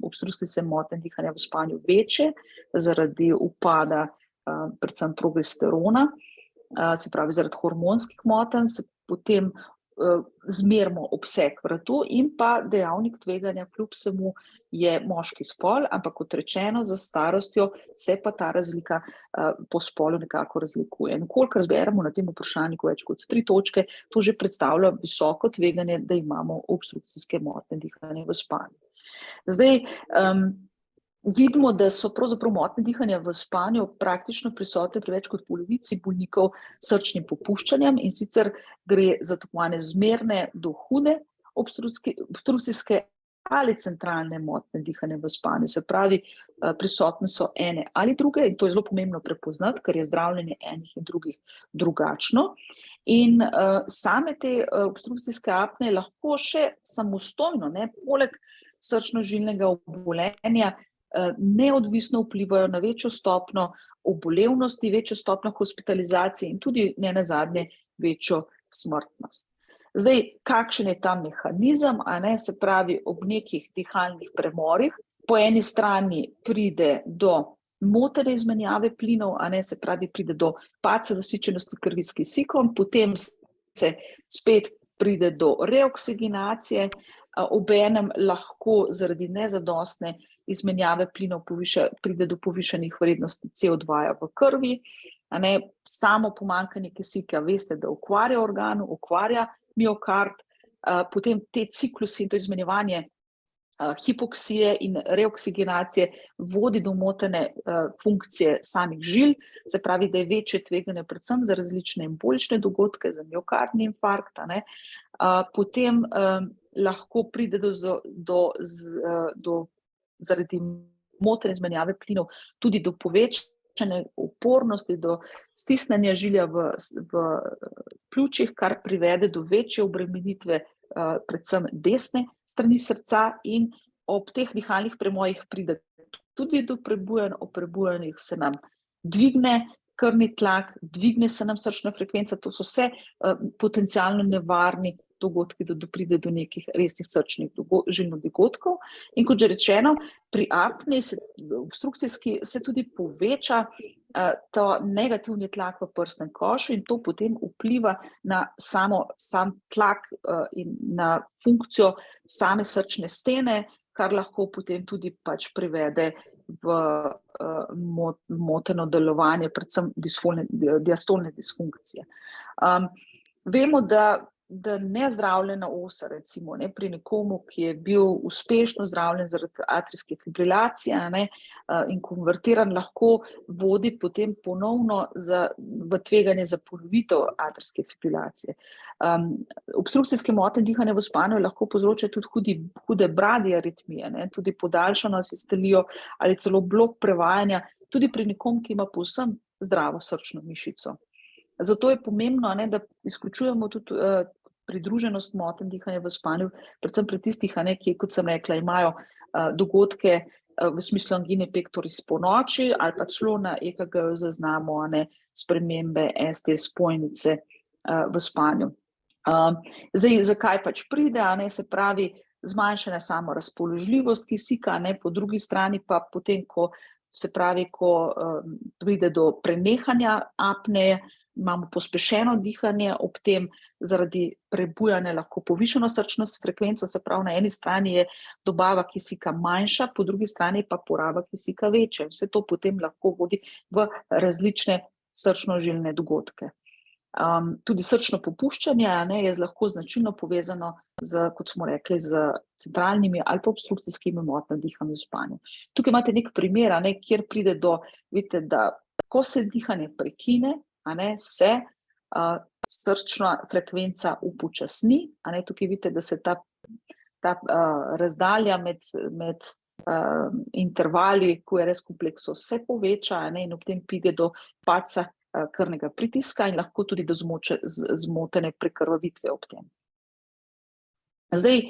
A: obstrukcijske motnje dihanja v spanju večje zaradi upada predvsem progesterona, se pravi zaradi hormonskih motenj, se potem zmerimo obseg vratu in pa dejavnik tveganja kljub vsemu je moški spol, ampak kot rečeno, za starostjo se pa ta razlika po spolu nekako razlikuje. In koliko razberemo na tem vprašanju več kot 3 točke, to že predstavlja visoko tveganje, da imamo obstrukcijske motnje dihanja v spanju. Zdaj, vidimo, da so pravzaprav motnje dihanja v spanju praktično prisotne pri več kot polovici bolnikov s srčnim popuščanjem, in sicer gre za tako imenovane zmerne do hude obstrukcijske ali centralne motnje dihanja v spanju. Se pravi, prisotne so ene ali druge, in to je zelo pomembno prepoznati, ker je zdravljenje enih in drugih drugačno. In same te obstrukcijske apneje lahko še samostojno, poleg srčno-žilnega obolenja, neodvisno vplivajo na večjo stopnjo obolevnosti, večjo stopnjo hospitalizacije in tudi ne nazadnje večjo smrtnost. Zdaj, kakšen je ta mehanizem? Se pravi, ob nekih dihalnih premorih po eni strani pride do motene izmenjave plinov, se pravi, pride do padca zasičenosti krvi s kisikom, potem se spet pride do reoksiginacije, obenem lahko zaradi nezadostne izmenjave plinov pride do povišanih vrednosti CO2 v krvi. Samo pomanjkanje kisika, veste, da okvarja organ, okvarja miokard, potem te ciklusi in to izmenjevanje hipoksije in reoksiginacije vodi do motene funkcije samih žil, se pravi, da je večje tveganje predvsem za različne embolične dogodke, za miokardni infarkt, potem lahko pride zaradi motene izmenjave plinov tudi do povečanja povečane upornosti, do stisnanja žilja v pljučih, kar privede do večje obremenitve predvsem desne strani srca, in ob teh dihalnih premojih pride tudi do prebujanj. Ob prebujanjih se nam dvigne krvni tlak, dvigne se nam srčna frekvenca. To so vse potencialno nevarni dogodki, da pride do nekih resnih srčnih žilnih dogodkov. In kot že rečeno, pri apneji obstrukcijski se tudi poveča ta negativni tlak v prsnem košu, in to potem vpliva na sam tlak in na funkcijo same srčne stene, kar lahko potem tudi pač privede v moteno delovanje, predvsem diastolne disfunkcije. Vemo, da nezdravljena osa, recimo, pri nekomu, ki je bil uspešno zdravljen zaradi atrijske fibrilacije, in konvertiran, lahko vodi potem ponovno v tveganje za ponovitev atrijske fibrilacije. Obstrukcijske motnje dihanja v spanju lahko povzročajo tudi hude bradiaritmije, tudi podaljšano sistolijo ali celo blok prevajanja, tudi pri nekom, ki ima povsem zdravo srčno mišico. Zato je pomembno, da izključujemo tudi pridruženost motenj dihanja v spanju, predvsem pri tistih, ki, kot sem rekla, imajo dogodke v smislu angine pectoris po noči, ali pa celo na EKG zaznamo spremembe ST spojnice v spanju. Zdaj, zakaj pač pride? Se pravi, zmanjšana samo razpoložljivost kisika, po drugi strani pa potem, ko pride do prenehanja apneje, imamo pospešeno dihanje, ob tem zaradi prebujanja lahko povišano srčno frekvenco, se pravi, na eni strani je dobava kisika manjša, po drugi strani pa poraba kisika večja. Vse to potem lahko vodi v različne srčno-žilne dogodke. Tudi srčno popuščanje je lahko značilno povezano kot smo rekli, z centralnimi ali pa obstrukcijskimi motnjami dihanja v spanju. Tukaj imate nek primer, kjer pride do, vidite, da ko se dihanje prekine, se srčna frekvenca upočasni. Tukaj vidite, da se ta razdalja med intervali QRS kompleksov se poveča, in ob tem pride do padca krvnega pritiska in lahko tudi do zmotene prekrvavitve ob tem. Zdaj,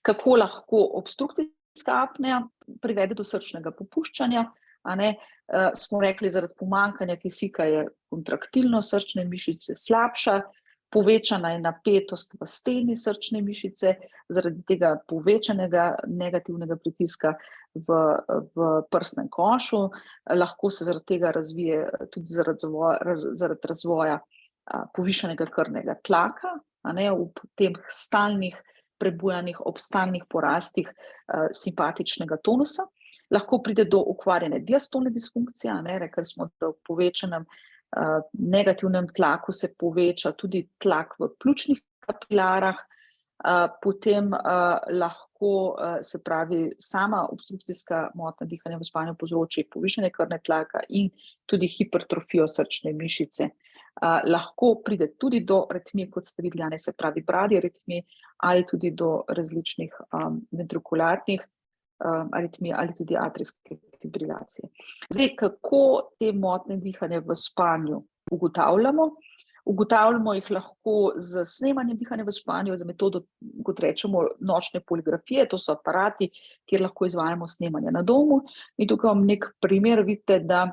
A: kako lahko obstrukcijska apneja privede do srčnega popuščanja? Smo rekli, zaradi pomanjkanja kisika je kontraktilnost srčne mišice slabša, povečana je napetost v steni srčne mišice, zaradi tega povečanega negativnega pritiska v prsnem košu. Lahko se zaradi tega razvije tudi zaradi razvoja povišanega krvnega tlaka, ob tem stalnih prebujanjih, ob stalnih porastih simpatičnega tonusa. Lahko pride do okvarjene diastolne disfunkcije, rekli smo, da v povečanem negativnem tlaku se poveča tudi tlak v pljučnih kapilarah, potem lahko, se pravi, sama obstrukcijska motnja dihanja v spanju povzroči povišanje krvnega tlaka in tudi hipertrofijo srčne mišice. Lahko pride tudi do aritmije, kot ste videli, se pravi bradiaritmij, ali tudi do različnih ventrikularnih aritmij ali tudi atrijske fibrilacije. Zdaj, kako te motnje dihanja v spanju ugotavljamo? Ugotavljamo jih lahko z snemanjem dihanja v spanju, z metodo, kot rečemo, nočne poligrafije. To so aparati, kjer lahko izvajamo snemanje na domu. In tukaj vam nek primer, vidite, da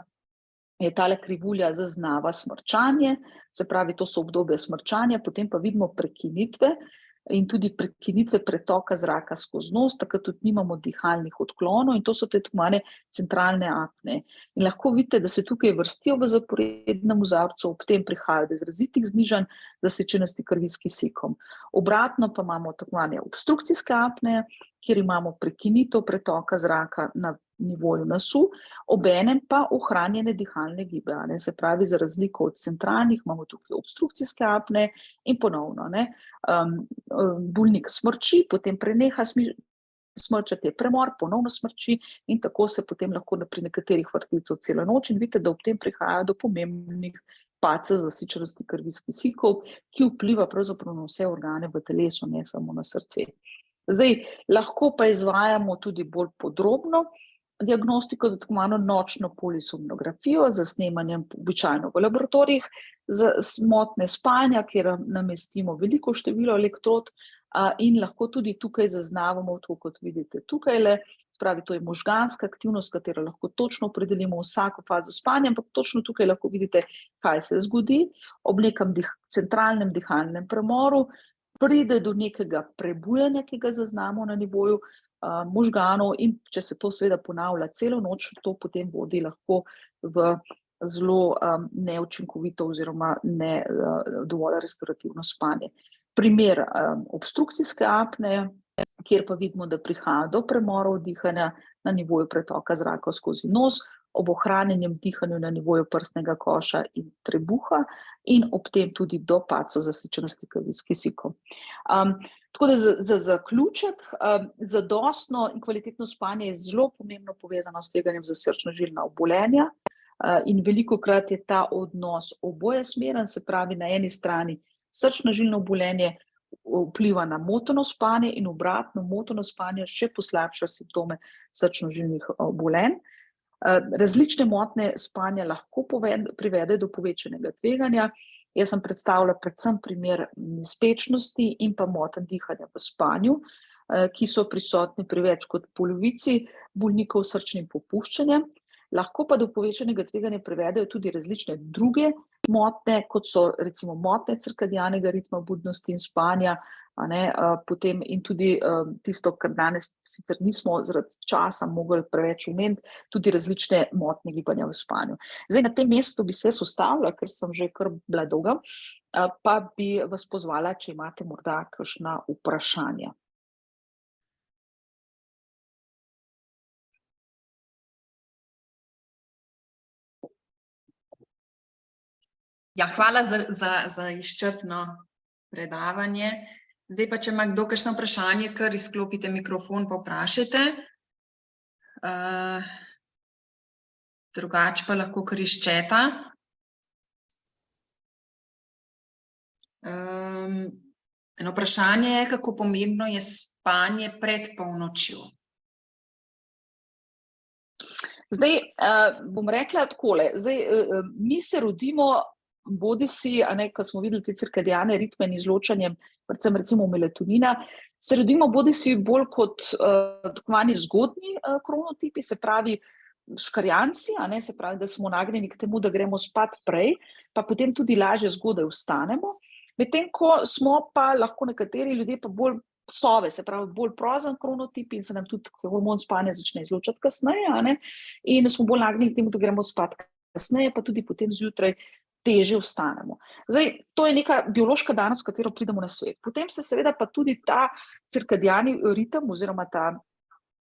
A: je tale krivulja zaznava smrčanje, se pravi, to so obdobje smrčanja, potem pa vidimo prekinitve in tudi prekinitve pretoka zraka skozi nos, takrat tudi nimamo dihalnih odklonov, in to so te tako centralne apneje. In lahko vidite, da se tukaj vrstijo v zaporednem vzorcu, ob tem prihajajo do izrazitih znižanj zasečenosti krvi s kisikom. Obratno pa imamo tako obstrukcijske apneje, kjer imamo prekinitev pretoka zraka na nivoju nosu, obenem pa ohranjene dihalne gibe. Se pravi, za razliko od centralnih imamo tukaj obstrukcijske apneje in ponovno bolnik smrči, potem preneha smrčati, je premor, ponovno smrči, in tako se potem lahko pri nekaterih vrtilcev celo noč, in vidite, da ob tem prihaja do pomembnih padcev zasičenosti krvi s kisikom, ki vpliva pravzaprav na vse organe v telesu, ne samo na srce. Zdaj, lahko pa izvajamo tudi bolj podrobno diagnostiko, za tako imenovano nočno polisomnografijo, za snemanjem običajno v laboratorijih, za motnje spanja, kjer namestimo veliko število elektrod in lahko tudi tukaj zaznavamo to, kot vidite tukajle. Spravi, to je možganska aktivnost, katero lahko točno opredelimo vsako fazo spanja, ampak točno tukaj lahko vidite, kaj se zgodi. Ob nekem centralnem dihalnem premoru pride do nekega prebujanja, ki ga zaznamo na nivoju možganov, in če se to seveda ponavlja celo noč, to potem vodi lahko v zelo neučinkovito oziroma ne dovolj restaurativno spanje. Primer obstrukcijske apneje, kjer pa vidimo, da prihaja do premorov dihanja na nivoju pretoka zraka skozi nos, ob ohranjenem dihanju na nivoju prsnega koša in trebuha in ob tem tudi do padcev zasičenosti krvi s kisikom. Tako da za zaključek, zadostno in kvalitetno spanje je zelo pomembno povezano s tveganjem za srčno-žilna obolenja in velikokrat je ta odnos oboje smeren, se pravi na eni strani srčno-žilno obolenje vpliva na moteno spanje in obratno moteno spanje še poslabša simptome srčno-žilnih obolenj. Različne motnje spanja lahko privede do povečanega tveganja. Jaz sem predstavila predvsem primer nespečnosti in pa motenj dihanja v spanju, ki so prisotni pri več kot polovici bolnikov s srčnim popuščanjem. Lahko pa do povečanega tveganja privedejo tudi različne druge motnje, kot so recimo motnje cirkadianega ritma budnosti in spanja, potem in tudi tisto, kar danes sicer nismo zaradi časa mogli preveč omeniti, tudi različne motnje gibanja v spanju. Zdaj na tem mestu bi se ustavila, ker sem že kar bila dolga, pa bi vas pozvala, če imate morda kakšna vprašanja.
B: Ja, hvala za izčrpno predavanje. Zdaj pa, če ima kdo kakšno vprašanje, kar izklopite mikrofon pa vprašajte. Drugače pa lahko kar iz četa. Eno vprašanje je, kako pomembno je spanje pred polnočjo.
A: Zdaj, bom rekla takole, mi se rodimo bodisi, ko smo videli te cirkadiane ritme in izločanjem, predvsem recimo melatonina, se rodimo bodisi bolj kot tako zvani zgodnji kronotipi, se pravi škarjanci, se pravi, da smo nagnjeni k temu, da gremo spat prej, pa potem tudi lažje zgodaj vstanemo, medtem ko smo pa lahko nekateri ljudje pa bolj sove, se pravi bolj prozen kronotip in se nam tudi hormon spanja začne izločati kasneje, in smo bolj nagnjeni k temu, da gremo spat kasneje, pa tudi potem zjutraj težje vstanemo. Zdaj, to je neka biološka danost, s katero pridemo na svet. Potem se seveda pa tudi ta cirkadiani ritem oziroma ta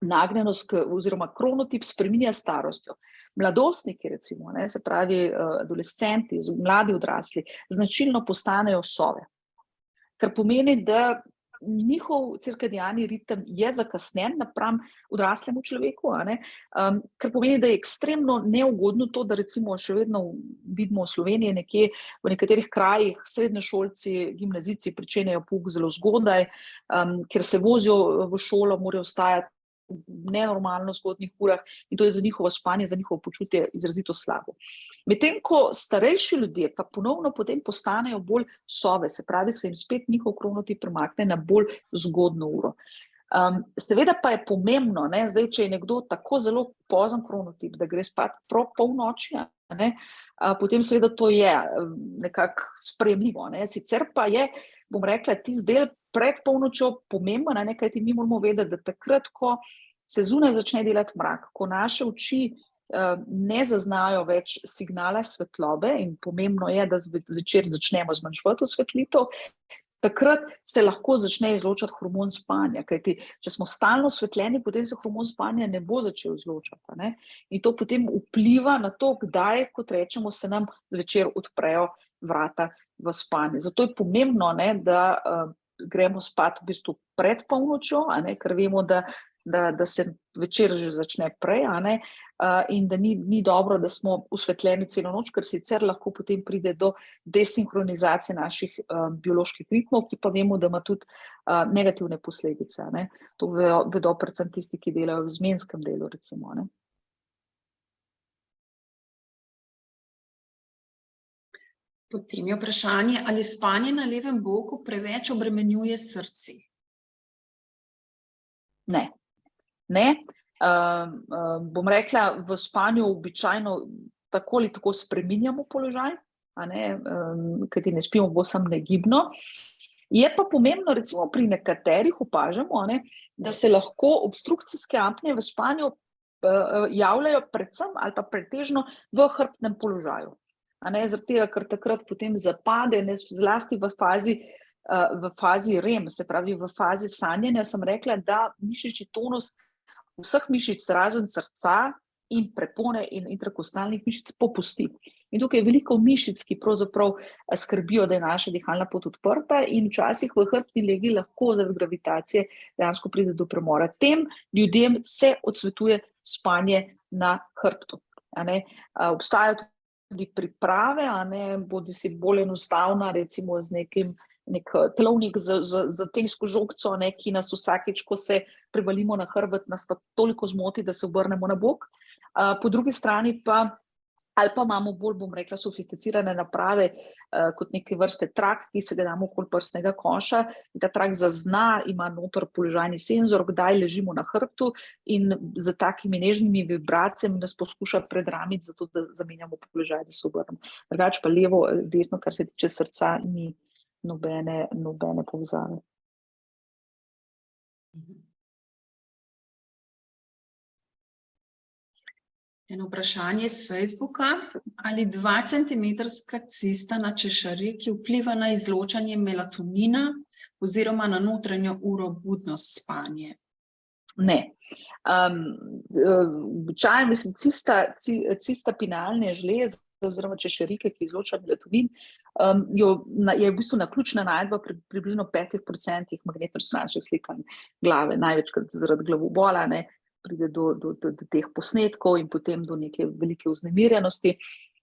A: nagnjenost oziroma kronotip spreminja s starostjo. Mladostniki recimo, se pravi adolescenti, mladi odrasli, značilno postanejo sove, kar pomeni, da njihov cirkadiani ritem je zakasnjen napram odraslemu človeku, kar pomeni, da je ekstremno neugodno to, da recimo še vedno vidimo v Sloveniji nekje v nekaterih krajih srednješolci, gimnazijci pričenjajo pouk zelo zgodaj, ker se vozijo v šolo, morajo vstajati v nenormalno zgodnjih urah in to je za njihovo spanje, za njihovo počutje izrazito slabo. Medtem ko starejši ljudje pa ponovno potem postanejo bolj sove, se pravi, se jim spet njihov kronotip premakne na bolj zgodno uro. Seveda pa je pomembno, zdaj, če je nekdo tako zelo pozen kronotip, da gre spat polnoči, potem seveda to je nekako sprejemljivo. Sicer pa je, bom rekla, tisti del pred polnočjo pomemben, kajti mi moramo vedeti, da takrat, ko se zunaj začne delati mrak, ko naše oči ne zaznajo več signala svetlobe in pomembno je, da zvečer začnemo zmanjševati osvetlitev, takrat se lahko začne izločati hormon spanja, kajti če smo stalno osvetljeni, potem se hormon spanja ne bo začel izločati. In to potem vpliva na to, kdaj, kot rečemo, se nam zvečer odprejo vrata v spanje. Zato je pomembno, da gremo spat v bistvu pred polnočjo, ker vemo, da se večer že začne prej, in da ni dobro, da smo osvetljeni celo noč, ker sicer lahko potem pride do desinkronizacije naših bioloških ritmov, ki pa vemo, da ima tudi negativne posledice. To vedo predvsem tisti, ki delajo v izmenskem delu, recimo.
B: Potem je vprašanje, ali spanje na levem boku preveč obremenjuje srce?
A: Ne. Bom rekla, v spanju običajno tako ali tako spreminjamo položaj, kajti ne spimo povsem negibno. Je pa pomembno, recimo pri nekaterih opažamo, da se lahko obstrukcijske apneje v spanju javljajo predvsem ali pa pretežno v hrbtnem položaju. Zaradi tega, ker takrat potem zapade, zlasti v fazi REM, se pravi v fazi sanjanja, sem rekla, da mišični tonus vseh mišic razen srca in prepone in interkostalnih mišic popusti. In tukaj je veliko mišic, ki pravzaprav skrbijo, da je naša dihalna pot odprta in včasih v hrbtni legi lahko zaradi gravitacije dejansko pride do premora. Tem ljudem se odsvetuje spanje na hrbtu. Obstajajo tudi priprave, bodi si bolj enostavna, recimo z nek telovnik z tenisko žogco, ki nas vsakič, ko se prevalimo na hrbet, nas toliko zmoti, da se obrnemo na bok. Po drugi strani pa, ali pa imamo bolj, bom rekla, sofisticirane naprave, kot neke vrste trak, ki se ga damo okoli prsnega koša. Ta trak zazna, ima noter položajni senzor, kdaj ležimo na hrbtu in z takimi nežnimi vibracijami nas poskuša predramiti, zato da zamenjamo položaj, da se obrnemo. Drugače pa levo, desno, kar se tiče srca, ni nobene povezave.
B: Eno vprašanje z Facebooka. Ali 2-centimetrska cista na češariki vpliva na izločanje melatonina oziroma na notranjo uro budnost spanje?
A: Ne. Običajno, mislim, cista pinalne žleze oziroma češarike, ki izloča melatonin, je v bistvu naključna najdba pri približno 5% magnetno-resonančnih slikanj glave, največkrat zaradi glavobola, pride do teh posnetkov in potem do neke velike vznemirjenosti.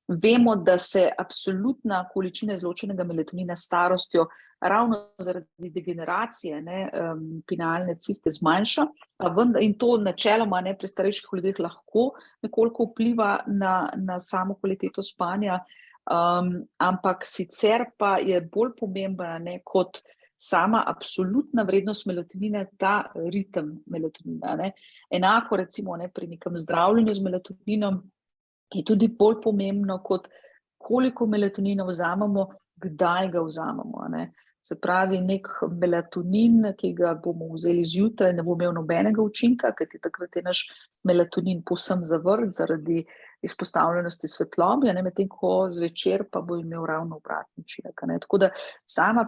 A: Vemo, da se absolutna količina izločenega melatonina s starostjo ravno zaradi degeneracije pinalne ciste zmanjša, in to načeloma pri starejših ljudeh lahko nekoliko vpliva na samo kvaliteto spanja, ampak sicer pa je bolj pomembna kot sama absolutna vrednost melatonina, ta ritem melatonina. Enako recimo pri nekem zdravljenju z melatoninom je tudi bolj pomembno, kot koliko melatonina vzamemo, kdaj ga vzamemo. Se pravi, nek melatonin, ki ga bomo vzeli zjutraj, ne bo imel nobenega učinka, kajti takrat je naš melatonin povsem zavrt zaradi izpostavljenosti svetlobi, medtem ko zvečer pa bo imel ravno obratni učinek. Tako da sama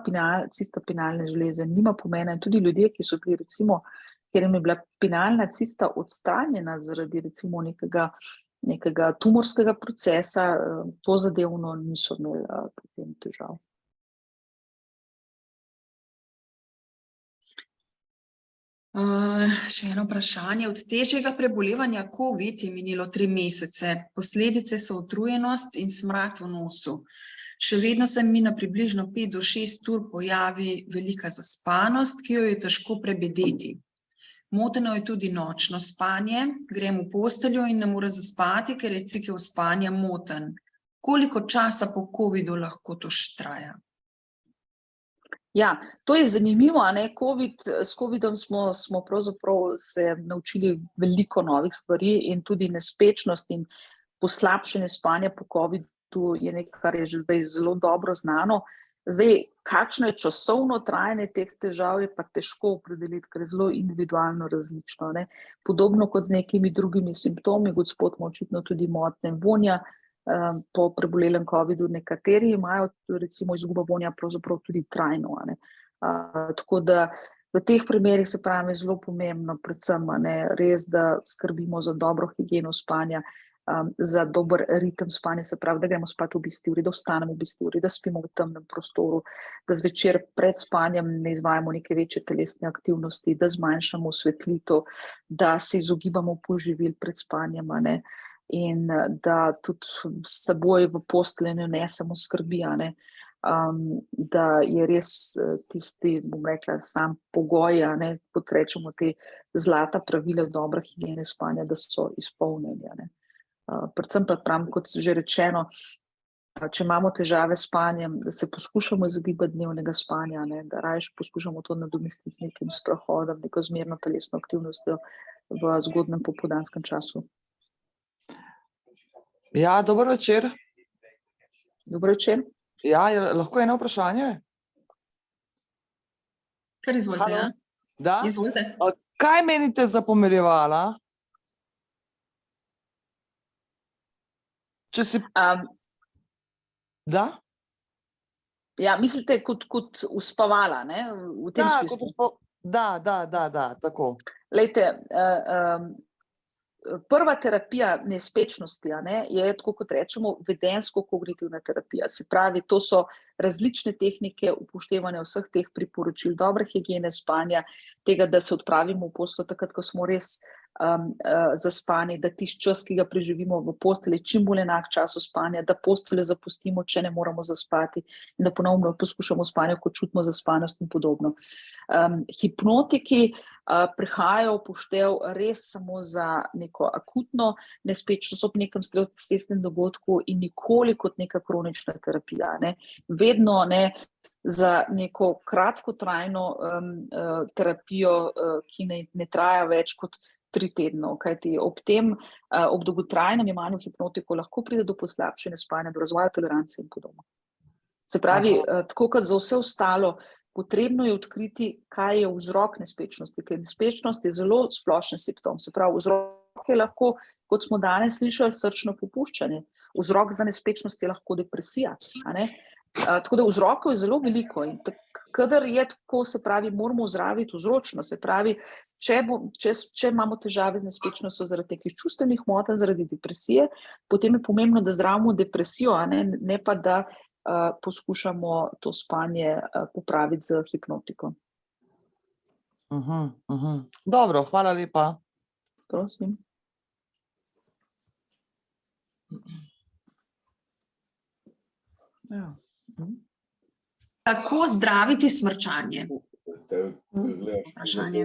A: cista pinalne žleze nima pomena in tudi ljudje, ki so bili recimo, kjer jim je bila pinalna cista odstranjena zaradi recimo nekega tumorskega procesa, to zadevno niso imeli potem težav.
B: Še eno vprašanje. Od težjega prebolevanja COVID je minilo 3 mesece. Posledice so utrujenost in smrad v nosu. Še vedno se mi na približno 5 do 6 ur pojavi velika zaspanost, ki jo je težko prebedeti. Moteno je tudi nočno spanje, grem v posteljo in ne morem zaspati, ker je cikel spanja moten. Koliko časa po COVID-u lahko to še traja?
A: Ja, to je zanimivo, s COVID-om smo pravzaprav se naučili veliko novih stvari in tudi nespečnost in poslabšanje spanja po COVID-u je nekaj, kar je že zdaj zelo dobro znano. Zdaj, kakšno je časovno trajanje teh težav, je pa težko opredeliti, ker je zelo individualno različno. Podobno kot z nekimi drugimi simptomi, gospod ima očitno tudi motnje vonja, po prebolelem COVID-u nekateri imajo recimo izgubo vonja pravzaprav tudi trajno. Tako da v teh primerih se pravi zelo pomembno, predvsem res, da skrbimo za dobro higieno spanja, za dober ritem spanja, se pravi, da gremo spat v isti uri, da vstanemo v isti uri, da spimo v temnem prostoru, da zvečer pred spanjem ne izvajamo neke večje telesne aktivnosti, da zmanjšamo osvetlitev, da se izogibamo poživil pred spanjem, in da tudi s seboj v posteljo ne samo skrbi, da je res tisti, bom rekla, sam pogoj, kot rečemo, te zlata pravila dobre higiene spanja, da so izpolnjeni. Predvsem pa pravim, kot že rečeno, če imamo težave s spanjem, da se poskušamo izogibati dnevnega spanja, ne, da raje poskušamo to nadomestiti z nekim sprehodom, neko zmerno telesno aktivnostjo v zgodnem popoldanskem času.
C: Ja, dober večer.
A: Dobro večer.
C: Ja, je lahko eno vprašanje?
B: Kar izvolite,
C: Halo?
B: ja.
C: Da?
B: Izvolite.
C: Kaj menite za pomirjevala? Če si... Da?
A: Ja, mislite kot uspavala, ne? V tem smislu.
C: Da, tako.
A: Lejte, prva terapija nespečnosti, ne, je, tako kot rečemo, vedensko-kognitivna terapija. Se pravi, to so različne tehnike upoštevanja vseh teh priporočil, dobre higiene spanja, tega, da se odpravimo v posteljo takrat, ko smo res zaspani, da tisti čas, ki ga preživimo v postelji, čim bolj enak času spanja, da posteljo zapustimo, če ne moramo zaspati, in da ponovno poskušamo spanje, ko čutimo zaspanost in podobno. Hipnotiki prihajajo v poštev res samo za neko akutno nespečnost ob nekem stresnem dogodku in nikoli kot neka kronična terapija, ne. Vedno ne za neko kratkotrajno terapijo, ki ne traja več kot 3 tednov, kajti ob dolgotrajnem jemanju hipnotikov lahko pride do poslabšanja spanja, do razvoja tolerance in podobno. Se pravi, tako kot za vse ostalo, potrebno je odkriti, kaj je vzrok nespečnosti, ker nespečnost je zelo splošen simptom. Se pravi, vzrok je lahko, kot smo danes slišali, srčno popuščanje. Vzrok za nespečnost je lahko depresija, a ne? Tako da vzrokov je zelo veliko in kadar je tako, se pravi, moramo ozdraviti vzročno, se pravi, če imamo težave z nespečnostjo zaradi nekih čustvenih motenj, zaradi depresije, potem je pomembno, da zdravimo depresijo, a ne pa da poskušamo to spanje popraviti z hipnotiko.
C: Dobro, hvala lepa.
A: Prosim.
C: Ja.
B: Kako zdraviti smrčanje? Vprašanje.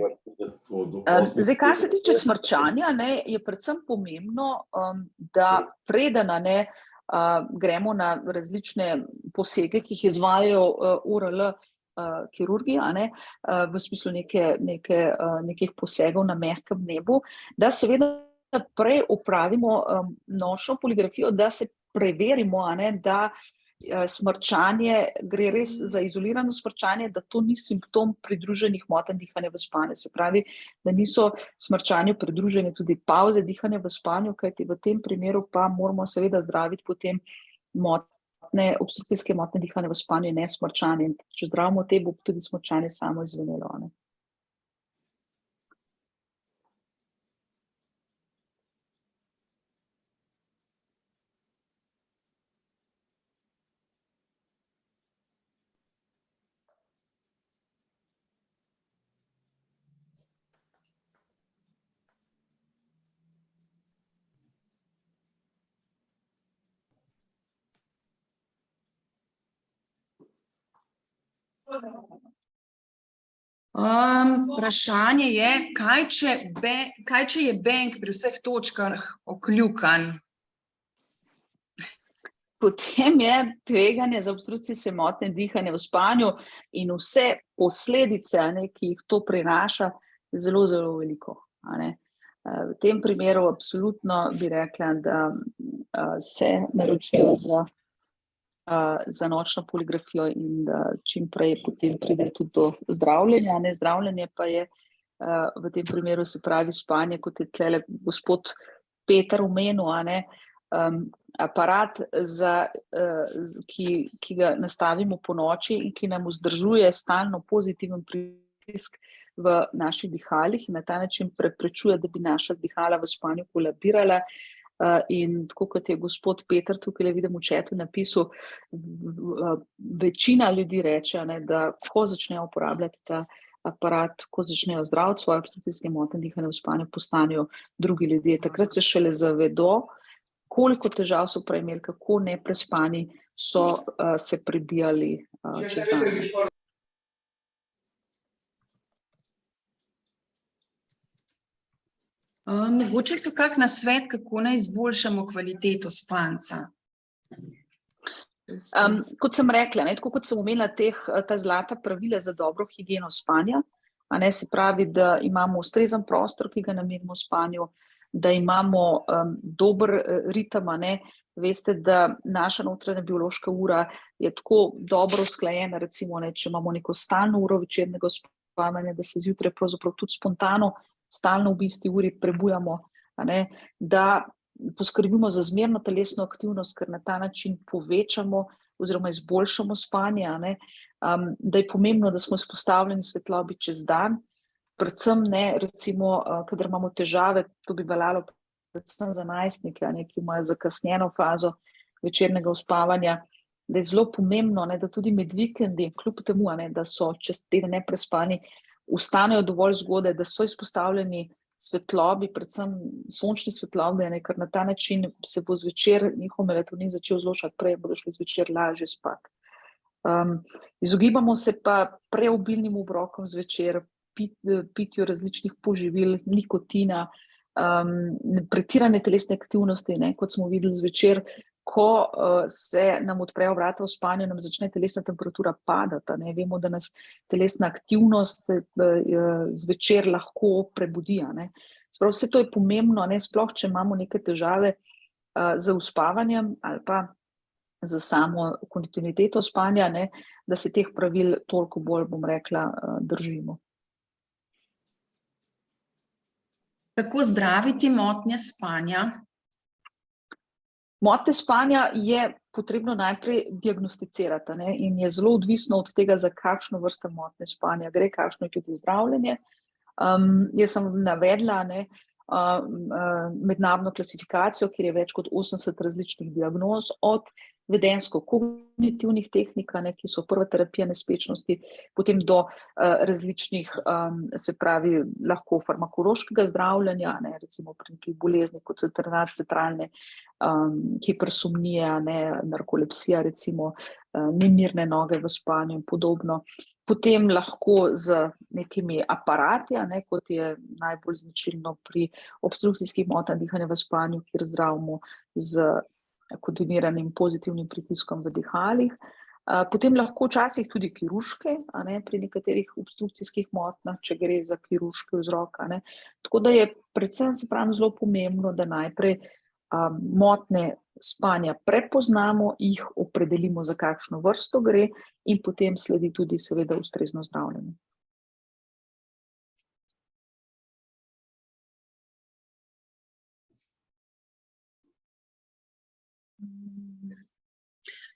A: Zdaj, kar se tiče smrčanja, ne, je predvsem pomembno, da preden gremo na različne posege, ki jih izvajajo URL kirurgi, v smislu nekih posegov na mehkem nebu, da seveda prej opravimo nočno poligrafijo, da se preverimo, da smrčanje gre res za izolirano smrčanje, da to ni simptom pridruženih motenj dihanja v spanju. Se pravi, da niso smrčanju pridružene tudi pavze dihanja v spanju, kajti v tem primeru pa moramo seveda zdraviti potem obstrukcijske motnje dihanja v spanju in ne smrčanje. Če zdravimo te, bo tudi smrčanje samo izvenelo.
B: Vprašanje je, kaj če je bank pri vseh točkah okljukan?
A: Potem je tveganje za obstrukcijske motnje dihanja v spanju in vse posledice, ki jih to prinaša, zelo, zelo veliko. V tem primeru absolutno bi rekla, da se naročijo za nočno poligrafijo in da čim prej potem pride tudi do zdravljenja. Zdravljenje pa je v tem primeru, se pravi, spanje, kot je tlele gospod Peter omenil, aparat, ki ga nastavimo po noči in ki nam vzdržuje stalno pozitiven pritisk v naših dihalih in na ta način preprečuje, da bi naša dihala v spanju kolabirala. In tako kot je gospod Peter tukaj vidim v chatu napisal, večina ljudi reče, da ko začnejo uporabljati ta aparat, ko začnejo zdraviti svoje obstrukcijske motnje dihanja v spanju, postanejo drugi ljudje. Takrat se šele zavedo, koliko težav so prej imeli, kako neprespani so se prebijali čez dan.
B: Mogoče je kak nasvet, kako naj izboljšamo kvaliteto spanca?
A: Kot sem rekla, tako kot sem omenila ta zlata pravila za dobro higieno spanja, se pravi, da imamo ustrezen prostor, ki ga namenimo spanju, da imamo dober ritem, veste, da naša notranja biološka ura je tako dobro usklajena, recimo, če imamo neko stalno uro večernega spanja, da se zjutraj pravzaprav tudi spontano, stalno v isti uri prebujamo, da poskrbimo za zmerno telesno aktivnost, ker na ta način povečamo oziroma izboljšamo spanje, da je pomembno, da smo izpostavljeni svetlobi čez dan, predvsem recimo, kadar imamo težave, to bi veljalo predvsem za najstnike, ki imajo zakasnjeno fazo večernega uspavanja, da je zelo pomembno, da tudi med vikendi, kljub temu, da so čez teden neprespani, vstanejo dovolj zgodaj, da so izpostavljeni svetlobi, predvsem sončni svetlobi, ker na ta način se bo zvečer njihov melatonin začel izločati prej, bodo šli zvečer lažje spati. Izogibamo se pa preobilnim obrokom zvečer, pitju različnih poživil, nikotina, pretirane telesne aktivnosti, kot smo videli zvečer, ko se nam odprejo vrata v spanju, nam začne telesna temperatura padati. Vemo, da nas telesna aktivnost zvečer lahko prebudi. Sprav, vse to je pomembno, sploh, če imamo neke težave z uspavanjem ali pa za samo kontinuiteto spanja, da se teh pravil toliko bolj, bom rekla, držimo.
B: Kako zdraviti motnje spanja?
A: Motnje spanja je potrebno najprej diagnosticirati in je zelo odvisno od tega, za kakšno vrsto motnje spanja gre, kakšno je tudi zdravljenje. Jaz sem navedla mednarodno klasifikacijo, kjer je več kot 80 različnih diagnoz, od vedensko-kognitivnih tehnik, ki so prva terapija nespečnosti, potem do različnih, se pravi, lahko farmakološkega zdravljenja, recimo pri nekih boleznih, kot so centralne hipersomnije, narkolepsija, recimo nemirne noge v spanju in podobno. Potem lahko z nekimi aparati, kot je najbolj značilno pri obstrukcijskih motnjah dihanja v spanju, kjer zdravimo z kontinuiranim pozitivnim pritiskom v dihalih. Potem lahko včasih tudi kirurške, pri nekaterih obstrukcijskih motnjah, če gre za kirurški vzrok. Tako da je predvsem, se pravi, zelo pomembno, da najprej motnje spanja prepoznamo, jih opredelimo, za kakšno vrsto gre, in potem sledi tudi seveda ustrezno zdravljenje.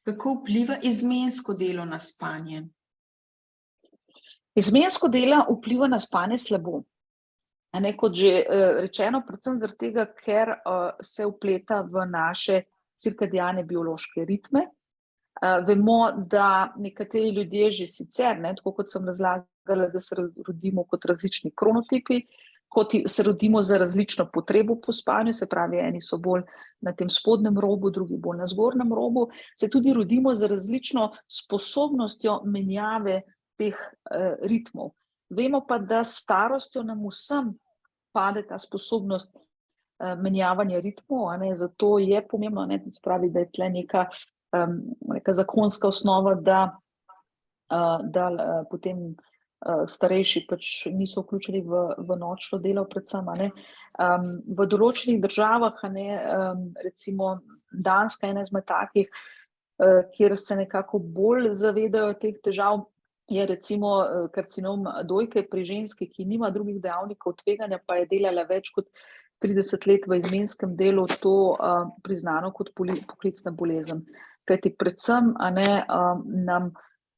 B: Kako vpliva izmensko delo na spanje?
A: Izmensko delo vpliva na spanje slabo. Kot že rečeno, predvsem zaradi tega, ker se vpleta v naše cirkadiane biološke ritme. Vemo, da nekateri ljudje že sicer, tako kot sem razlagala, da se rodimo kot različni kronotipi, kot se rodimo za različno potrebo po spanju, se pravi, eni so bolj na tem spodnjem robu, drugi bolj na zgornjem robu, se tudi rodimo za različno sposobnostjo menjave teh ritmov. Vemo pa, da s starostjo nam vsem pade ta sposobnost menjavanja ritmov, zato je pomembno, se pravi, da je tle neka zakonska osnova, da potem starejši pač niso vključeni v nočno delo predvsem. V določenih državah, recimo Danska je ena izmed takih, kjer se nekako bolj zavedajo teh težav, je recimo karcinom dojke pri ženski, ki nima drugih dejavnikov tveganja, pa je delala več kot 30 let v izmenskem delu, to priznano kot poklicna bolezen. Kajti predvsem nam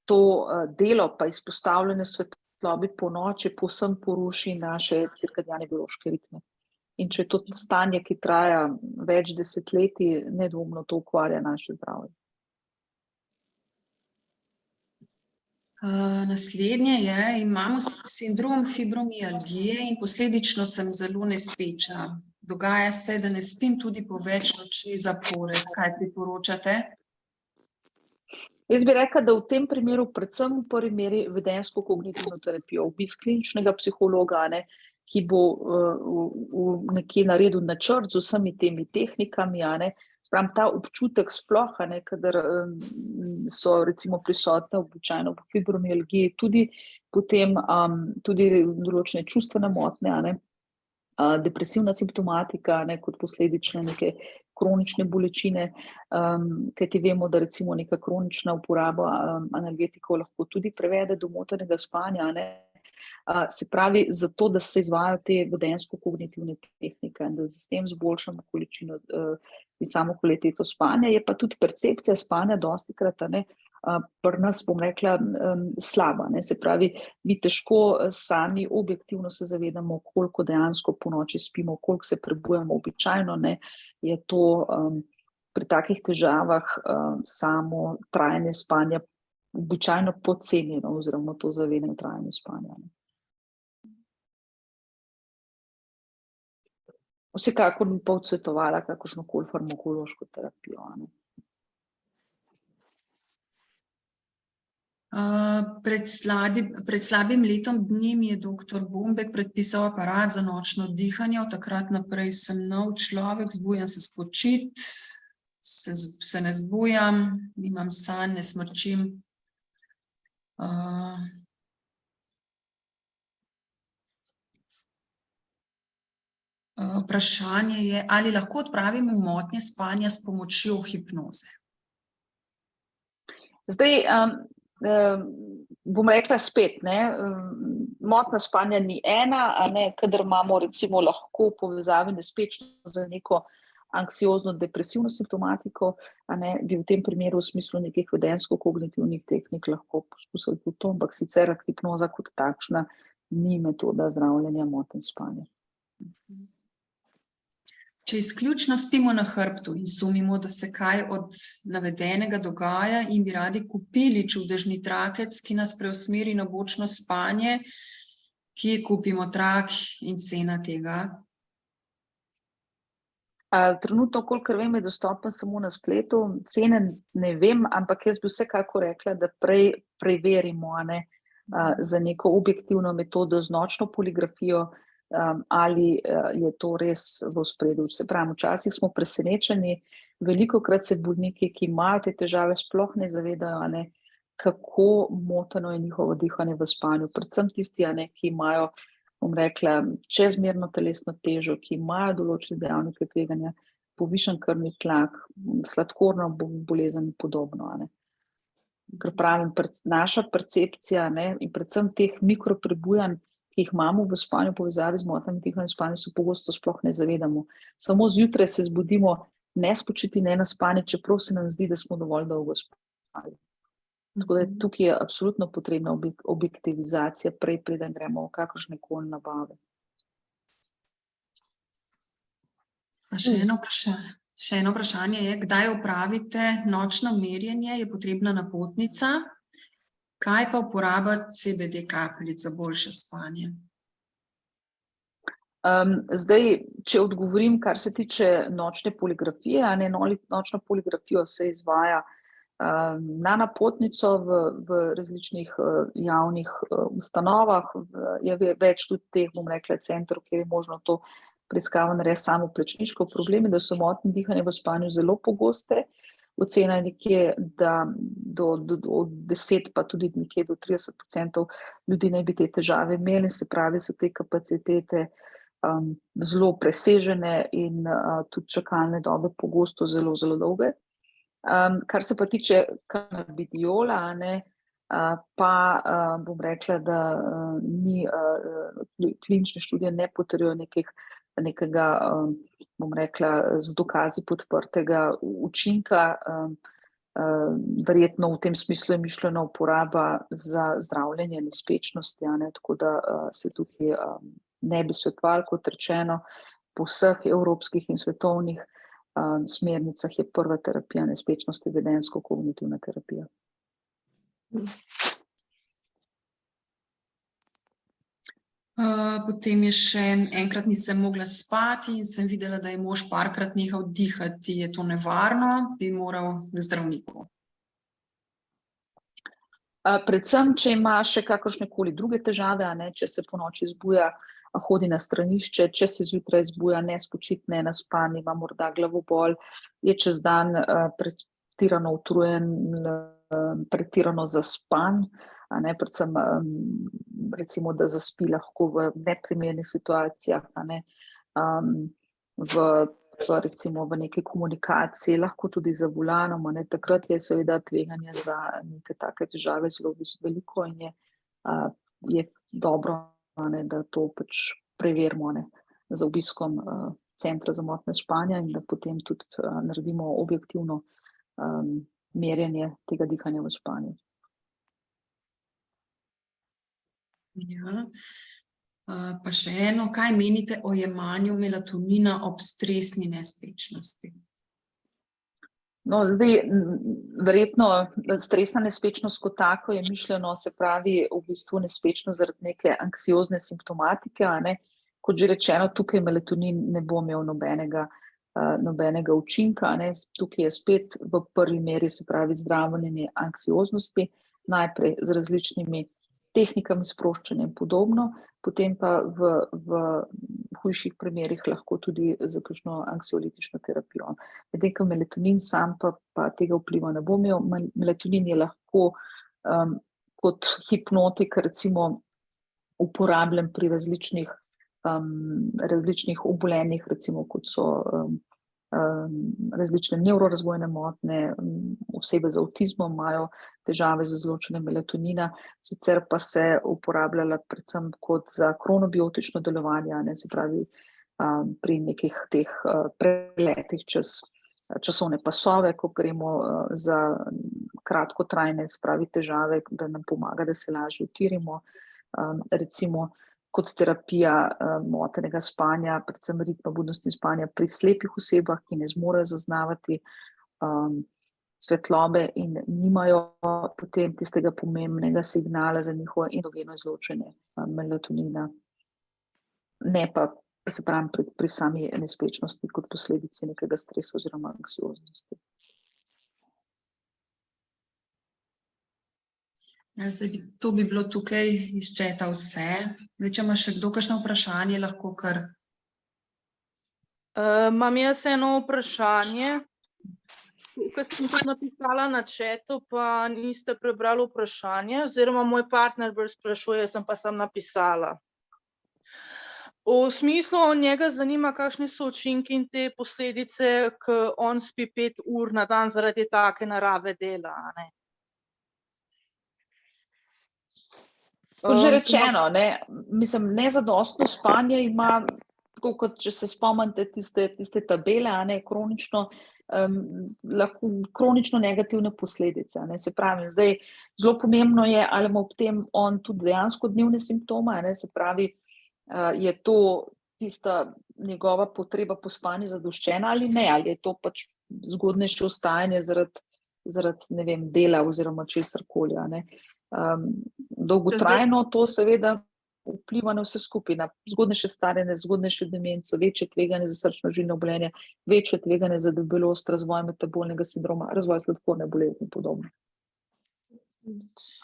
A: to delo pa izpostavljene svetlobi po noči povsem poruši naše cirkadiane biološke ritme. In če je to stanje, ki traja več desetletij, nedvomno to ukvarja naše zdravje.
B: Naslednje je, imam sindrom fibromialgije in posledično sem zelo nespeča. Dogaja se, da ne spim tudi po več noči zapored. Kaj priporočate?
A: Jaz bi rekla, da v tem primeru predvsem v prvi meri vedensko-kognitivno terapijo, obisk kliničnega psihologa, ki bo nekje naredil načrt z vsemi temi tehnikami, a ne. Sprav ta občutek sploh, a ne, kadar so recimo prisotne običajno po fibromialgiji, tudi potem tudi določene čustvene motnje, a ne, depresivna simptomatika, a ne, kot posledične neke kronične bolečine, kajti vemo, da recimo neka kronična uporaba analgetikov lahko tudi privede do motenega spanja, a ne. Se pravi, zato, da se izvajajo te vedenjsko-kognitivne tehnike in da s tem zboljšamo količino in samo kvaliteto spanja, je pa tudi percepcija spanja dostikrat, a ne, pri nas, bom rekla, slaba, ne. Se pravi, mi težko sami objektivno se zavedamo, koliko dejansko ponoči spimo, koliko se prebujamo običajno, ne, je to pri takih težavah samo trajanje spanja običajno podcenjeno oziroma to zavedanje o trajanju spanja. Vsekakor bi pa odsvetovala kakršnokoli farmakološko terapijo.
B: Pred slabim letom dni mi je doktor Bombek predpisal aparat za nočno dihanje. Od takrat naprej sem nov človek, zbujam se spočit, se ne zbujam, nimam sanj, ne smrčim. Vprašanje je, ali lahko odpravimo motnje spanja s pomočjo hipnoze?
A: Zdaj, bom rekla spet, ne, motnja spanja ni ena, a ne, kadar imamo recimo lahko povezave nespečno za neko anksiozno depresivno simptomatiko, a ne, bi v tem primeru v smislu nekih vedenjsko-kognitivnih tehnik lahko poskusili tudi to, ampak sicer hipnoza kot takšna ni metoda zdravljenja motenj spanja.
B: Če izključno spimo na hrbtu in sumimo, da se kaj od navedenega dogaja in bi radi kupili čudežni trakec, ki nas preusmeri na bočno spanje, kje kupimo trak in cena tega?
A: Trenutno, kolikor vem, je dostopen samo na spletu, cene ne vem, ampak jaz bi vsekako rekla, da prej preverimo, a ne, za neko objektivno metodo z nočno poligrafijo, ali je to res v ospredju. Se pravi, včasih smo presenečeni, velikokrat se bolniki, ki imajo te težave, sploh ne zavedajo, a ne, kako moteno je njihovo dihanje v spanju. Predvsem tisti, a ne, ki imajo, bom rekla, čezmerno telesno težo, ki imajo določene dejavnike tveganja, povišan krvni tlak, sladkorno bolezen in podobno, a ne. Ker pravim, naša percepcija, ne, in predvsem teh mikroprebujanj, ki jih imamo v spanju, povezavi z motnjami dihanja v spanju, se pogosto sploh ne zavedamo. Samo zjutraj se zbudimo nespočiti, nenaspani, čeprav se nam zdi, da smo dovolj dolgo spali. Tako da tukaj je absolutno potrebna objektivizacija, preden gremo v kakršnekoli nabave.
B: Še eno vprašanje je, kdaj opravite nočno merjenje, je potrebna napotnica? Kaj pa uporaba CBD kapljic za boljše spanje?
A: Zdaj, če odgovorim, kar se tiče nočne poligrafije, a ne, nočno poligrafijo se izvaja na napotnico v različnih javnih ustanovah, je več tudi teh, bom rekla, centrov, kjer je možno to preiskavo narediti samoplačniško. Problem je, da so motnje dihanja v spanju zelo pogoste. Ocena je nekje, da od 10 pa tudi nekje do 30% ljudi naj bi te težave imeli, se pravi, so te kapacitete zelo presežene in tudi čakalne dobe pogosto zelo, zelo dolge. Kar se pa tiče kanabidiola, ne, pa bom rekla, da ni klinične študije ne potrjujejo nekega, bom rekla, z dokazi podprtega učinka. Verjetno v tem smislu je mišljena uporaba za zdravljenje nespečnosti, a ne, tako da se tukaj ne bi svetovali, kot rečeno, po vseh evropskih in svetovnih smernicah je prva terapija nespečnosti vedenjsko-kognitivna terapija.
B: Potem je še enkrat nisem mogla spati in sem videla, da je mož parkrat nehal dihati. Je to nevarno? Bi moral k zdravniku?
A: Predvsem, če ima še kakršnekoli druge težave, a ne, če se ponoči zbuja hodi na stranišče, če se zjutraj zbuja nespočitne, naspan, ima morda glavobol, je čez dan pretirano utrujen, pretirano zaspan, a ne, predvsem recimo, da zaspi lahko v neprimernih situacijah, a ne, recimo v neki komunikaciji, lahko tudi za volanom, a ne, takrat je seveda tveganje za neke take težave zelo veliko in je dobro, a ne, da to pač preverimo, ne, z obiskom centra za motnje spanja in da potem tudi naredimo objektivno merjenje tega dihanja v spanju.
B: Ja. Pa še eno, kaj menite o jemanju melatonina ob stresni nespečnosti?
A: No, zdaj, verjetno stresna nespečnost kot tako je mišljeno, se pravi v bistvu nespečnost zaradi neke anksiozne simptomatike, a ne, kot že rečeno, tukaj melatonin ne bo imel nobenega učinka, a ne, tukaj je spet v prvi meri, se pravi zdravljenje anksioznosti, najprej z različnimi tehnikami sproščanja in podobno, potem pa v hujših primerih lahko tudi za kakšno anksiolitično terapijo. Medtem ko melatonin sam pa tega vpliva ne bo imel. Melatonin je lahko kot hipnotik recimo uporabljen pri različnih obolenjih, recimo kot so različne nevrorazvojne motnje, osebe z avtizmom imajo težave z izločanjem melatonina, sicer pa se uporabljala predvsem kot za kronobiotično delovanje, ne, se pravi pri nekih teh preletih čez časovne pasove, ko gremo za kratkotrajne, se pravi težave, da nam pomaga, da se lažje utirimo, recimo kot terapija motenega spanja, predvsem ritma budnosti spanja pri slepih osebah, ki ne zmorejo zaznavati svetlobe in nimajo potem tistega pomembnega signala za njihovo endogeno izločanje melatonina. Ne pa, se pravi, pri sami nespečnosti kot posledici nekega stresa oziroma anksioznosti.
B: Ja, to bi bilo tukaj iz četa vse. Zdaj, če ima še kdo kakšno vprašanje, lahko kar.
D: Imam jaz eno vprašanje, ko sem tudi napisala na četu, pa niste prebrali vprašanje, oziroma moj partner bolj sprašuje, sem pa sem napisala. V smislu, njega zanima, kakšni so učinki in te posledice, ko on spi 5 ur na dan zaradi take narave dela, a ne?
A: Kot že rečeno, ne, mislim, nezadostno spanje ima, tako kot če se spomnite tiste tabele, a ne, lahko kronično negativne posledice, ne, se pravi, zdaj zelo pomembno je, ali ima ob tem on tudi dejansko dnevne simptome, ne, se pravi, je to tista njegova potreba po spanju zadoščena ali ne, ali je to pač zgodnejše vstajanje zaradi, ne vem, dela oziroma česarkoli, a ne. Dolgotrajno to seveda vpliva na vse skupaj, na zgodnejše staranje, zgodnejše demenco, večje tveganje za srčno-žilne obolenja, večje tveganje za debelost, razvoj metabolnega sindroma, razvoj sladkorne bolezni in podobno.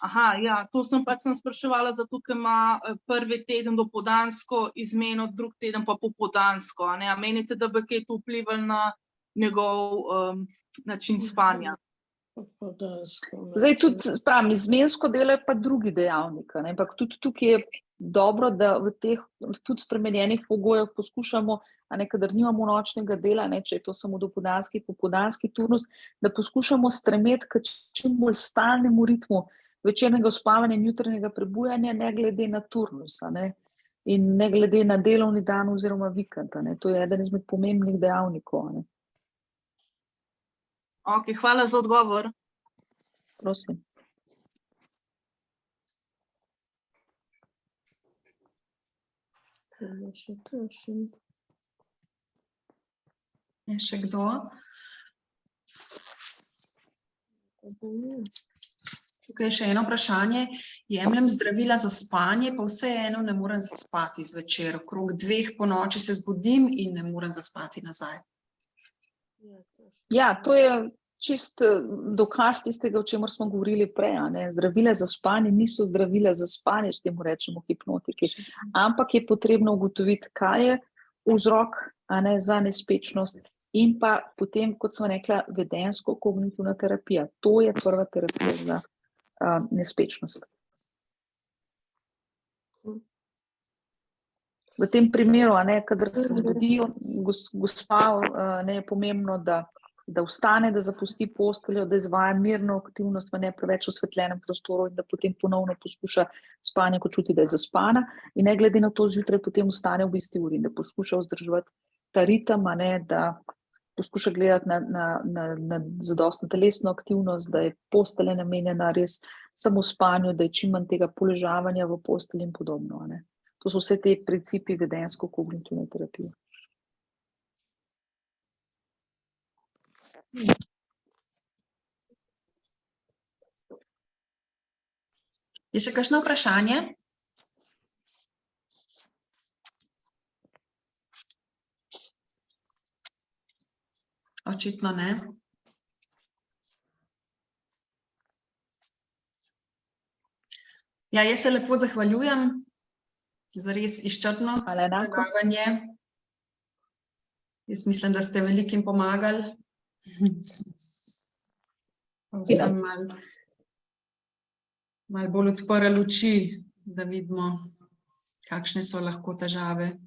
D: Aha, ja, to sem spraševala, zato ker ima prvi teden dopoldansko izmeno, drugi teden pa popoldansko, a ne? A menite, da bi kaj to vplivalo na njegov način spanja?
A: Zdaj tudi, pravim, izmensko delo je pa drugi dejavnik, ne, ampak tudi tukaj je dobro, da v teh tudi spremenjenih pogojih poskušamo, a ne, kadar nimamo nočnega dela, ne, če je to samo dopoldanski, popoldanski turnus, da poskušamo stremeti k čim bolj stalnemu ritmu večernega uspavanja in jutranjega prebujanja, ne glede na turnus, a ne, in ne glede na delovni dan oziroma vikend, a ne, to je eden izmed pomembnih dejavnikov, ne.
D: Ok, hvala za odgovor.
A: Prosim.
B: Je še kdo? Tukaj je še eno vprašanje. Jemljem zdravila za spanje, pa vseeno ne morem zaspati zvečer. Okrog 2 ponoči se zbudim in ne morem zaspati nazaj.
A: Ja, to je čist dokaz tistega, o čemer smo govorili prej. A ne? Zdravila za spanje niso zdravila za spanje, če temu rečemo hipnotiki, ampak je potrebno ugotoviti, kaj je vzrok, a ne, za nespečnost in pa potem, kot sem rekla, vedensko-kognitivna terapija. To je prva terapija za nespečnost. V tem primeru, a ne, kadar se zgodi gospa, ne, je pomembno, da vstane, da zapusti posteljo, da izvaja mirno aktivnost v ne preveč osvetljenem prostoru in da potem ponovno poskuša spanje, ko čuti, da je zaspana, in ne glede na to zjutraj potem vstane ob isti uri in da poskuša vzdrževati ta ritem, a ne, da poskuša gledati na zadostno telesno aktivnost, da je postelja namenjena res samo spanju, da je čim manj tega poležavanja v postelji in podobno, a ne. To so vse te principi vedensko-kognitivne terapije.
B: Je še kakšno vprašanje? Očitno ne. Ja, jaz se lepo zahvaljujem za res izčrpno predavanje. Jaz mislim, da ste velikim pomagali. Vsem malo bolj odprli luči, da vidimo, kakšne so lahko težave.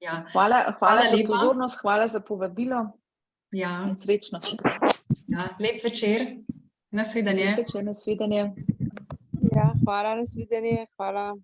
B: Ja.
A: Hvala za
B: lepa.
A: pozornost, hvala za povabilo
B: Ja,
A: in srečno.
B: ja, lep večer. Nasvidenje.
A: Lep večer, nasvidenje.
E: Ja, hvala, nasvidenje, hvala.